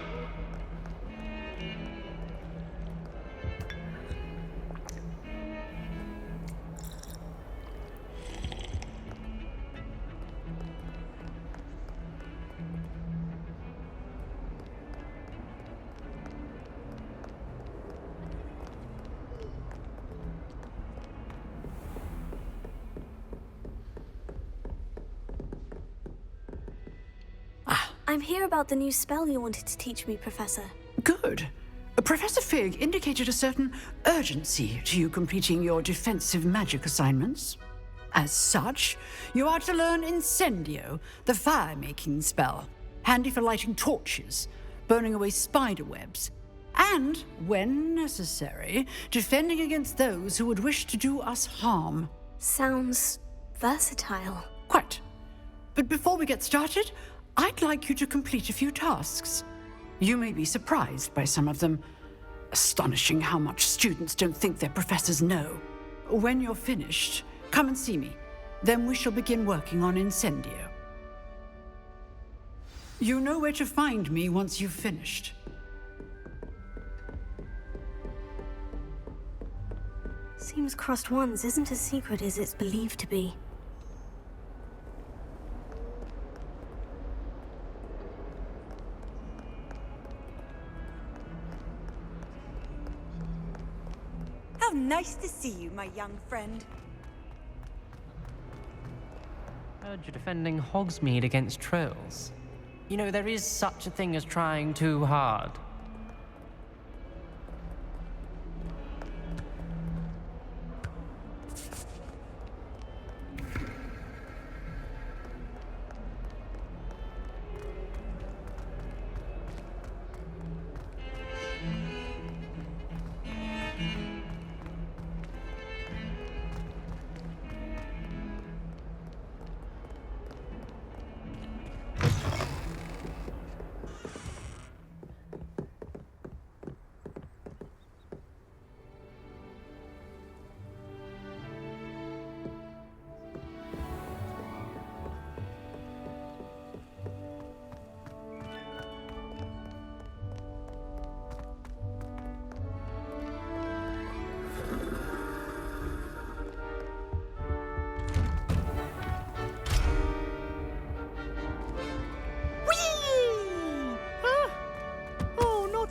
I'm here about the new spell you wanted to teach me, Professor. Good. Professor Fig indicated a certain urgency to you completing your defensive magic assignments. As such, you are to learn Incendio, the fire-making spell, handy for lighting torches, burning away spider webs, And, when necessary, defending against those who would wish to do us harm. Sounds versatile. Quite. But before we get started, I'd like you to complete a few tasks. You may be surprised by some of them. Astonishing how much students don't think their professors know. When you're finished, come and see me. Then we shall begin working on Incendio. You know where to find me once you've finished. Seems crossed wands isn't as secret as it's believed to be. How nice to see you, my young friend. Heard you're defending Hogsmeade against trolls. You know, there is such a thing as trying too hard.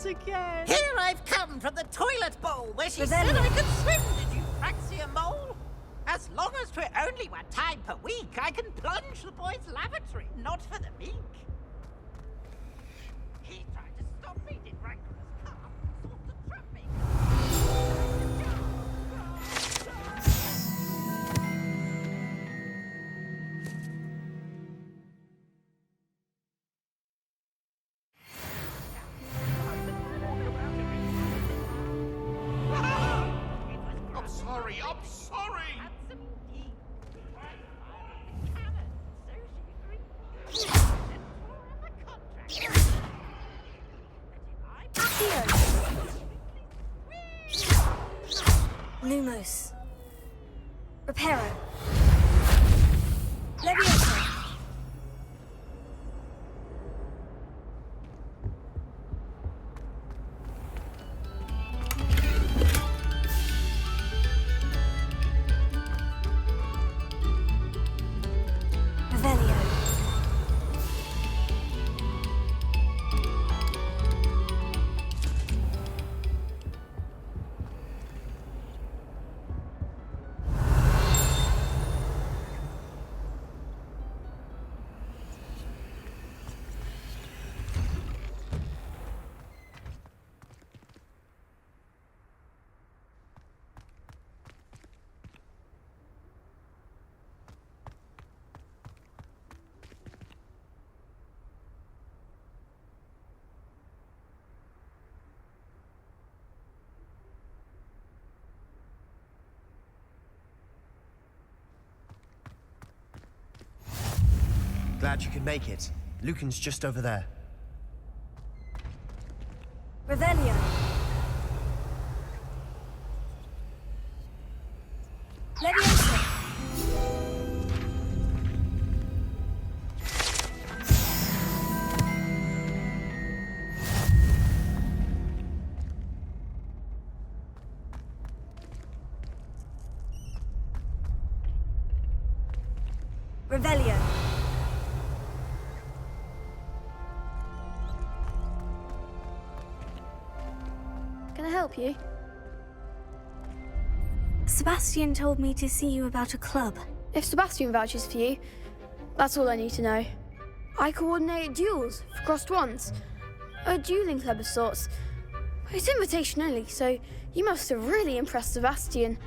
Again. Here I've come from the toilet bowl where she said I could swim. Did you fancy a mole? As long as 'twere only one time per week, I can plunge the boy's lavatory, not for the meek. He tried to stop me, did Rancorous come, sought to trap me. I'm sorry! Lumos. Reparo. Leviosa. Glad you could make it. Lucan's just over there. Revelio. Leviosa. Revelio. Can I help you? Sebastian told me to see you about a club. If Sebastian vouches for you, that's all I need to know. I coordinate duels for crossed wands. A dueling club of sorts. It's invitation only, so you must have really impressed Sebastian.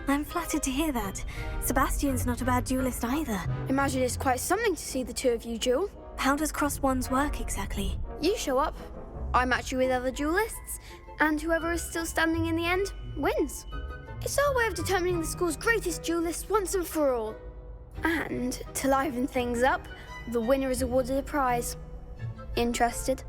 I'm flattered to hear that. Sebastian's not a bad duelist either. Imagine it's quite something to see the two of you duel. How does crossed wands work exactly? You show up, I match you with other duelists, and whoever is still standing in the end wins. It's our way of determining the school's greatest duelist once and for all. And to liven things up, the winner is awarded a prize. Interested?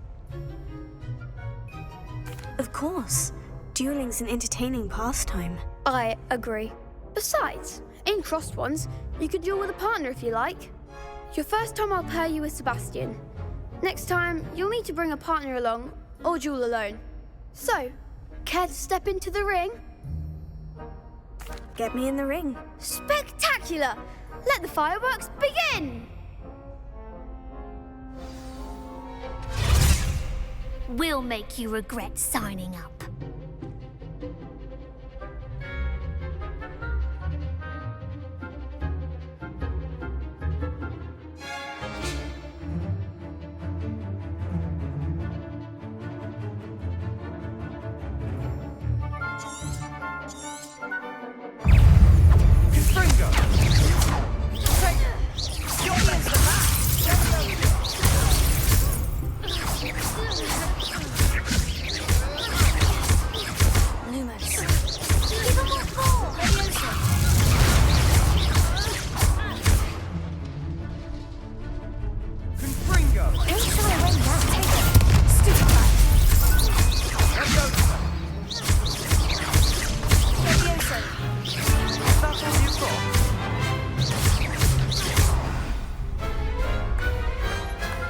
Of course. Dueling's an entertaining pastime. I agree. Besides, in crossed wands, you could duel with a partner if you like. Your first time I'll pair you with Sebastian. Next time, you'll need to bring a partner along, or duel alone. So, care to step into the ring? Get me in the ring. Spectacular! Let the fireworks begin! We'll make you regret signing up.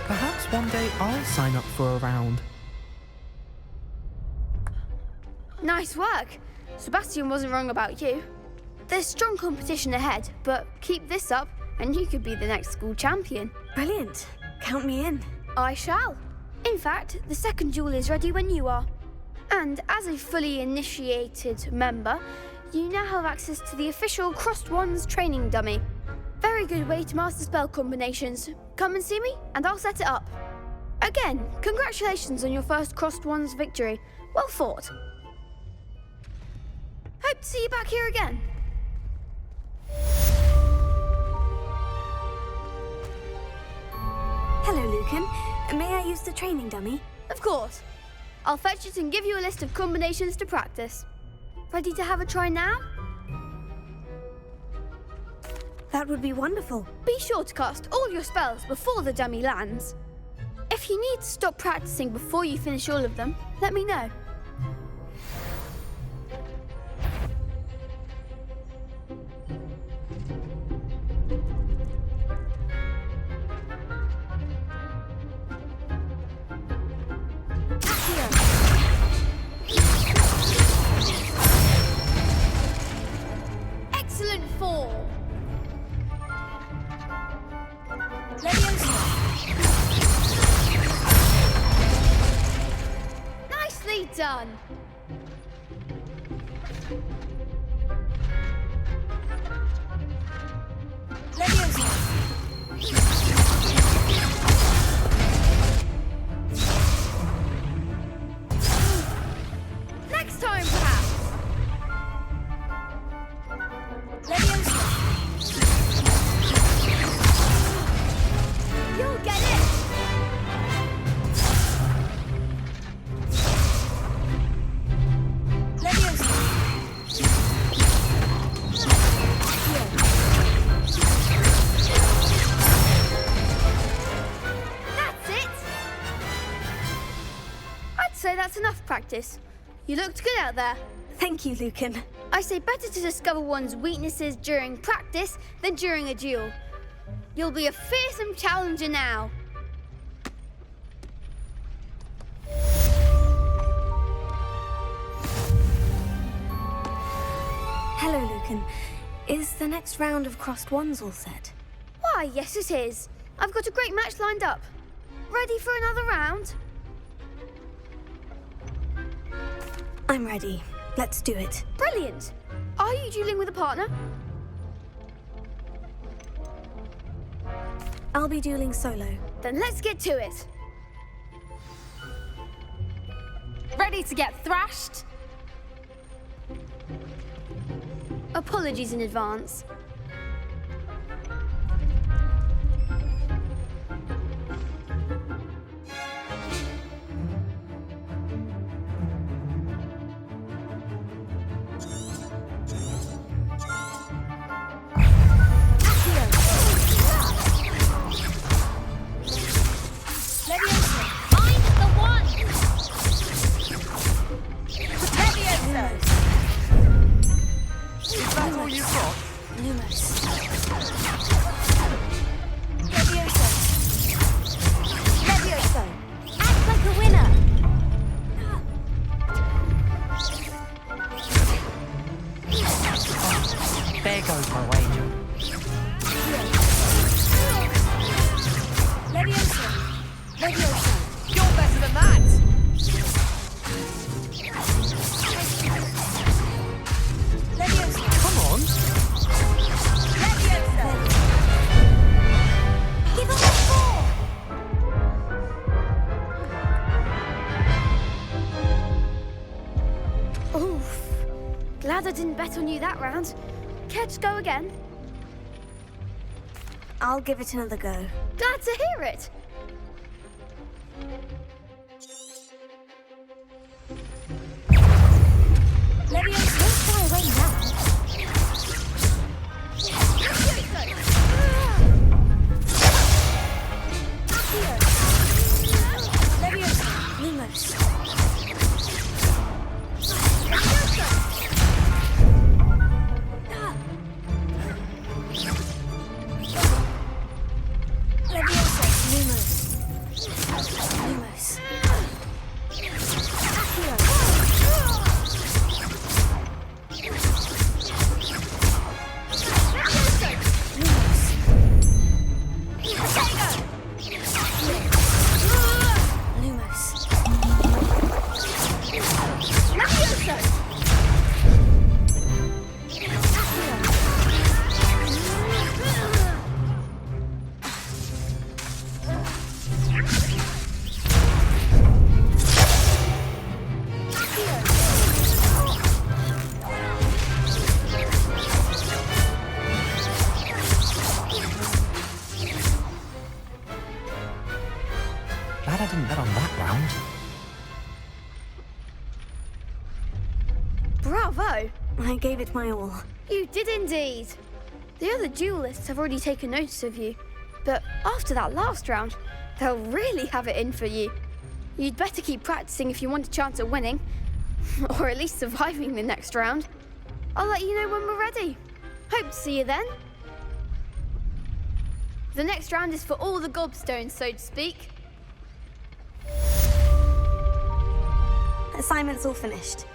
Perhaps one day I'll sign up for a round. Nice work. Sebastian wasn't wrong about you. There's strong competition ahead, but keep this up and you could be the next school champion. Brilliant. Count me in. I shall. In fact, the second duel is ready when you are. And as a fully initiated member, you now have access to the official Crossed Wands training dummy. Very good way to master spell combinations. Come and see me, and I'll set it up. Again, congratulations on your first Crossed Wands victory. Well fought. Hope to see you back here again. Hello, Lucan. May I use the training dummy? Of course. I'll fetch it and give you a list of combinations to practice. Ready to have a try now? That would be wonderful. Be sure to cast all your spells before the dummy lands. If you need to stop practicing before you finish all of them, let me know. Excellent form. Nicely done. Next time, perhaps. You'll get it. That's it. I'd say that's enough practice. You looked good out there. Thank you, Lucan. I say better to discover one's weaknesses during practice than during a duel. You'll be a fearsome challenger now. Hello, Lucan. Is the next round of Crossed Wands all set? Why, yes it is. I've got a great match lined up. Ready for another round? I'm ready. Let's do it. Brilliant. Are you dueling with a partner? I'll be dueling solo. Then let's get to it. Ready to get thrashed? Apologies in advance. goes my wager. Leviosa! Leviosa! You're better than that! Leviosa! Come on! Leviosa! Give us a 4! Oof. Glad I didn't bet on you that round. Care to go again? I'll give it another go. Glad to hear it. Leviosa, don't fly away now. Leviosa, Lumos. Leviosa, Lumos. Lumos. Glad I didn't bet on that round. Bravo! I gave it my all. You did indeed. The other duelists have already taken notice of you, but after that last round, they'll really have it in for you. You'd better keep practicing if you want a chance at winning, or at least surviving the next round. I'll let you know when we're ready. Hope to see you then. The next round is for all the gobstones, so to speak. Assignment's all finished.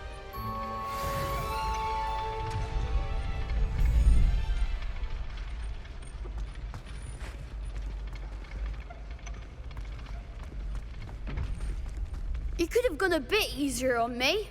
You could have gone a bit easier on me.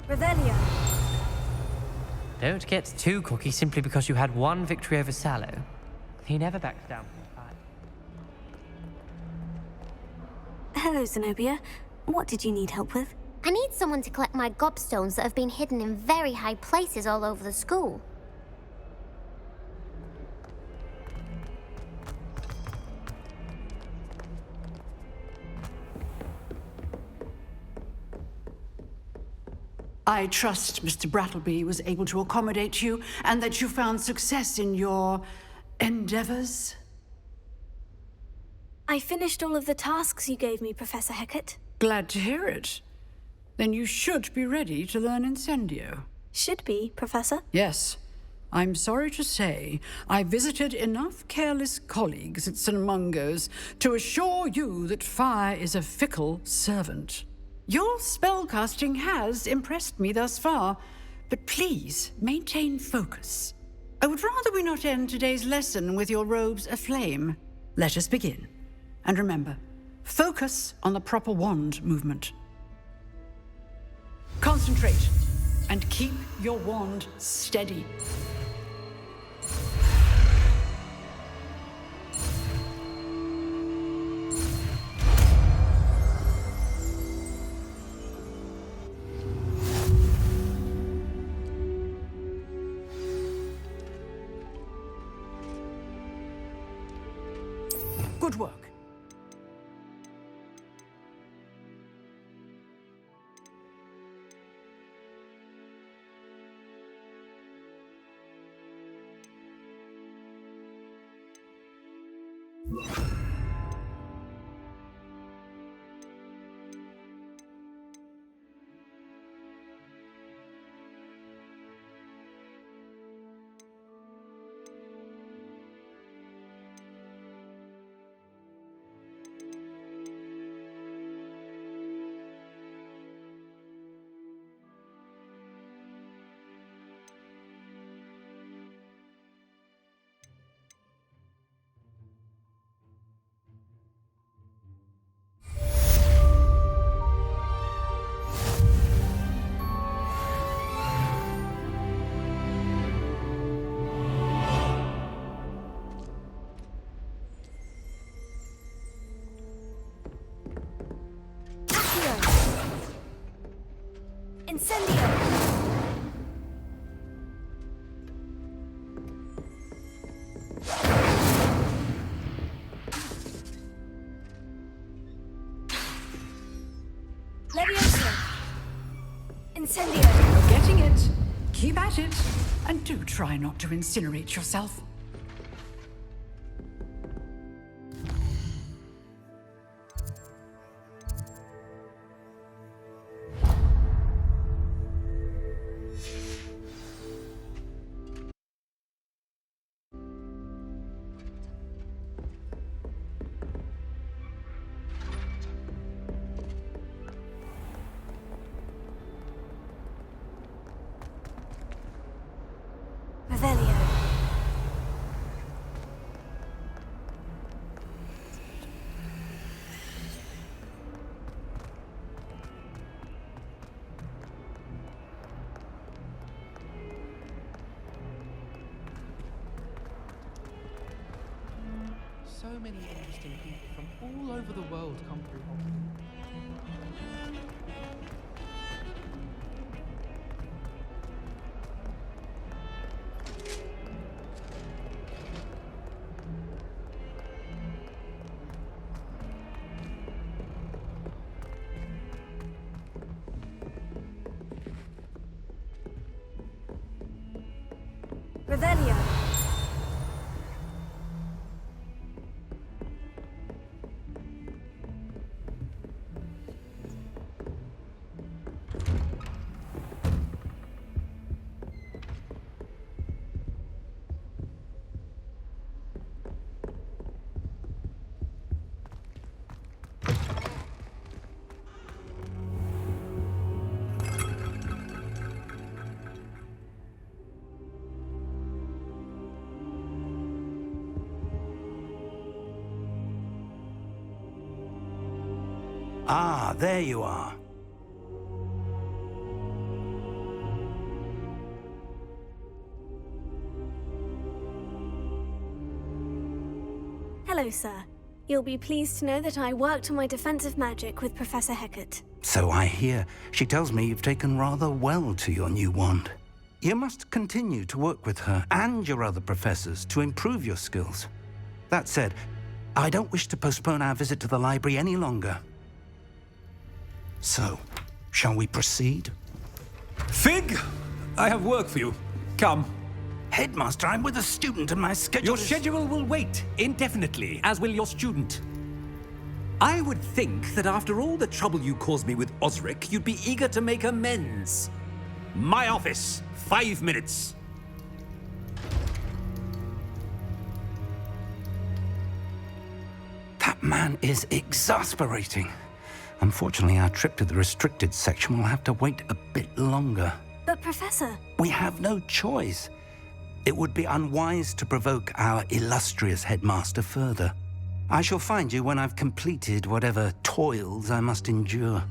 Revelio. Don't get too cocky simply because you had one victory over Sallow. He never backs down from a fight. Hello, Zenobia. What did you need help with? I need someone to collect my gobstones that have been hidden in very high places all over the school. I trust Mr. Brattleby was able to accommodate you and that you found success in your endeavors. I finished all of the tasks you gave me, Professor Hecat. Glad to hear it. Then you should be ready to learn Incendio. Should be, Professor. Yes. I'm sorry to say, I visited enough careless colleagues at St. Mungo's to assure you that fire is a fickle servant. Your spellcasting has impressed me thus far, but please maintain focus. I would rather we not end today's lesson with your robes aflame. Let us begin. And remember, focus on the proper wand movement. Concentrate and keep your wand steady. Good work. Incendio! Levioso! Incendio! You're getting it. Keep at it. And do try not to incinerate yourself. Revelio. So many interesting people from all over the world come through Hogwarts. Revelio. Ah, there you are. Hello, sir. You'll be pleased to know that I worked on my defensive magic with Professor Hecat. So I hear. She tells me you've taken rather well to your new wand. You must continue to work with her and your other professors to improve your skills. That said, I don't wish to postpone our visit to the library any longer. So, shall we proceed? Fig! I have work for you. Come. Headmaster, I'm with a student and my schedule Your schedule will wait indefinitely, as will your student. I would think that after all the trouble you caused me with Osric, you'd be eager to make amends. My office, 5 minutes. That man is exasperating. Unfortunately, our trip to the restricted section will have to wait a bit longer. But, Professor... We have no choice. It would be unwise to provoke our illustrious headmaster further. I shall find you when I've completed whatever toils I must endure.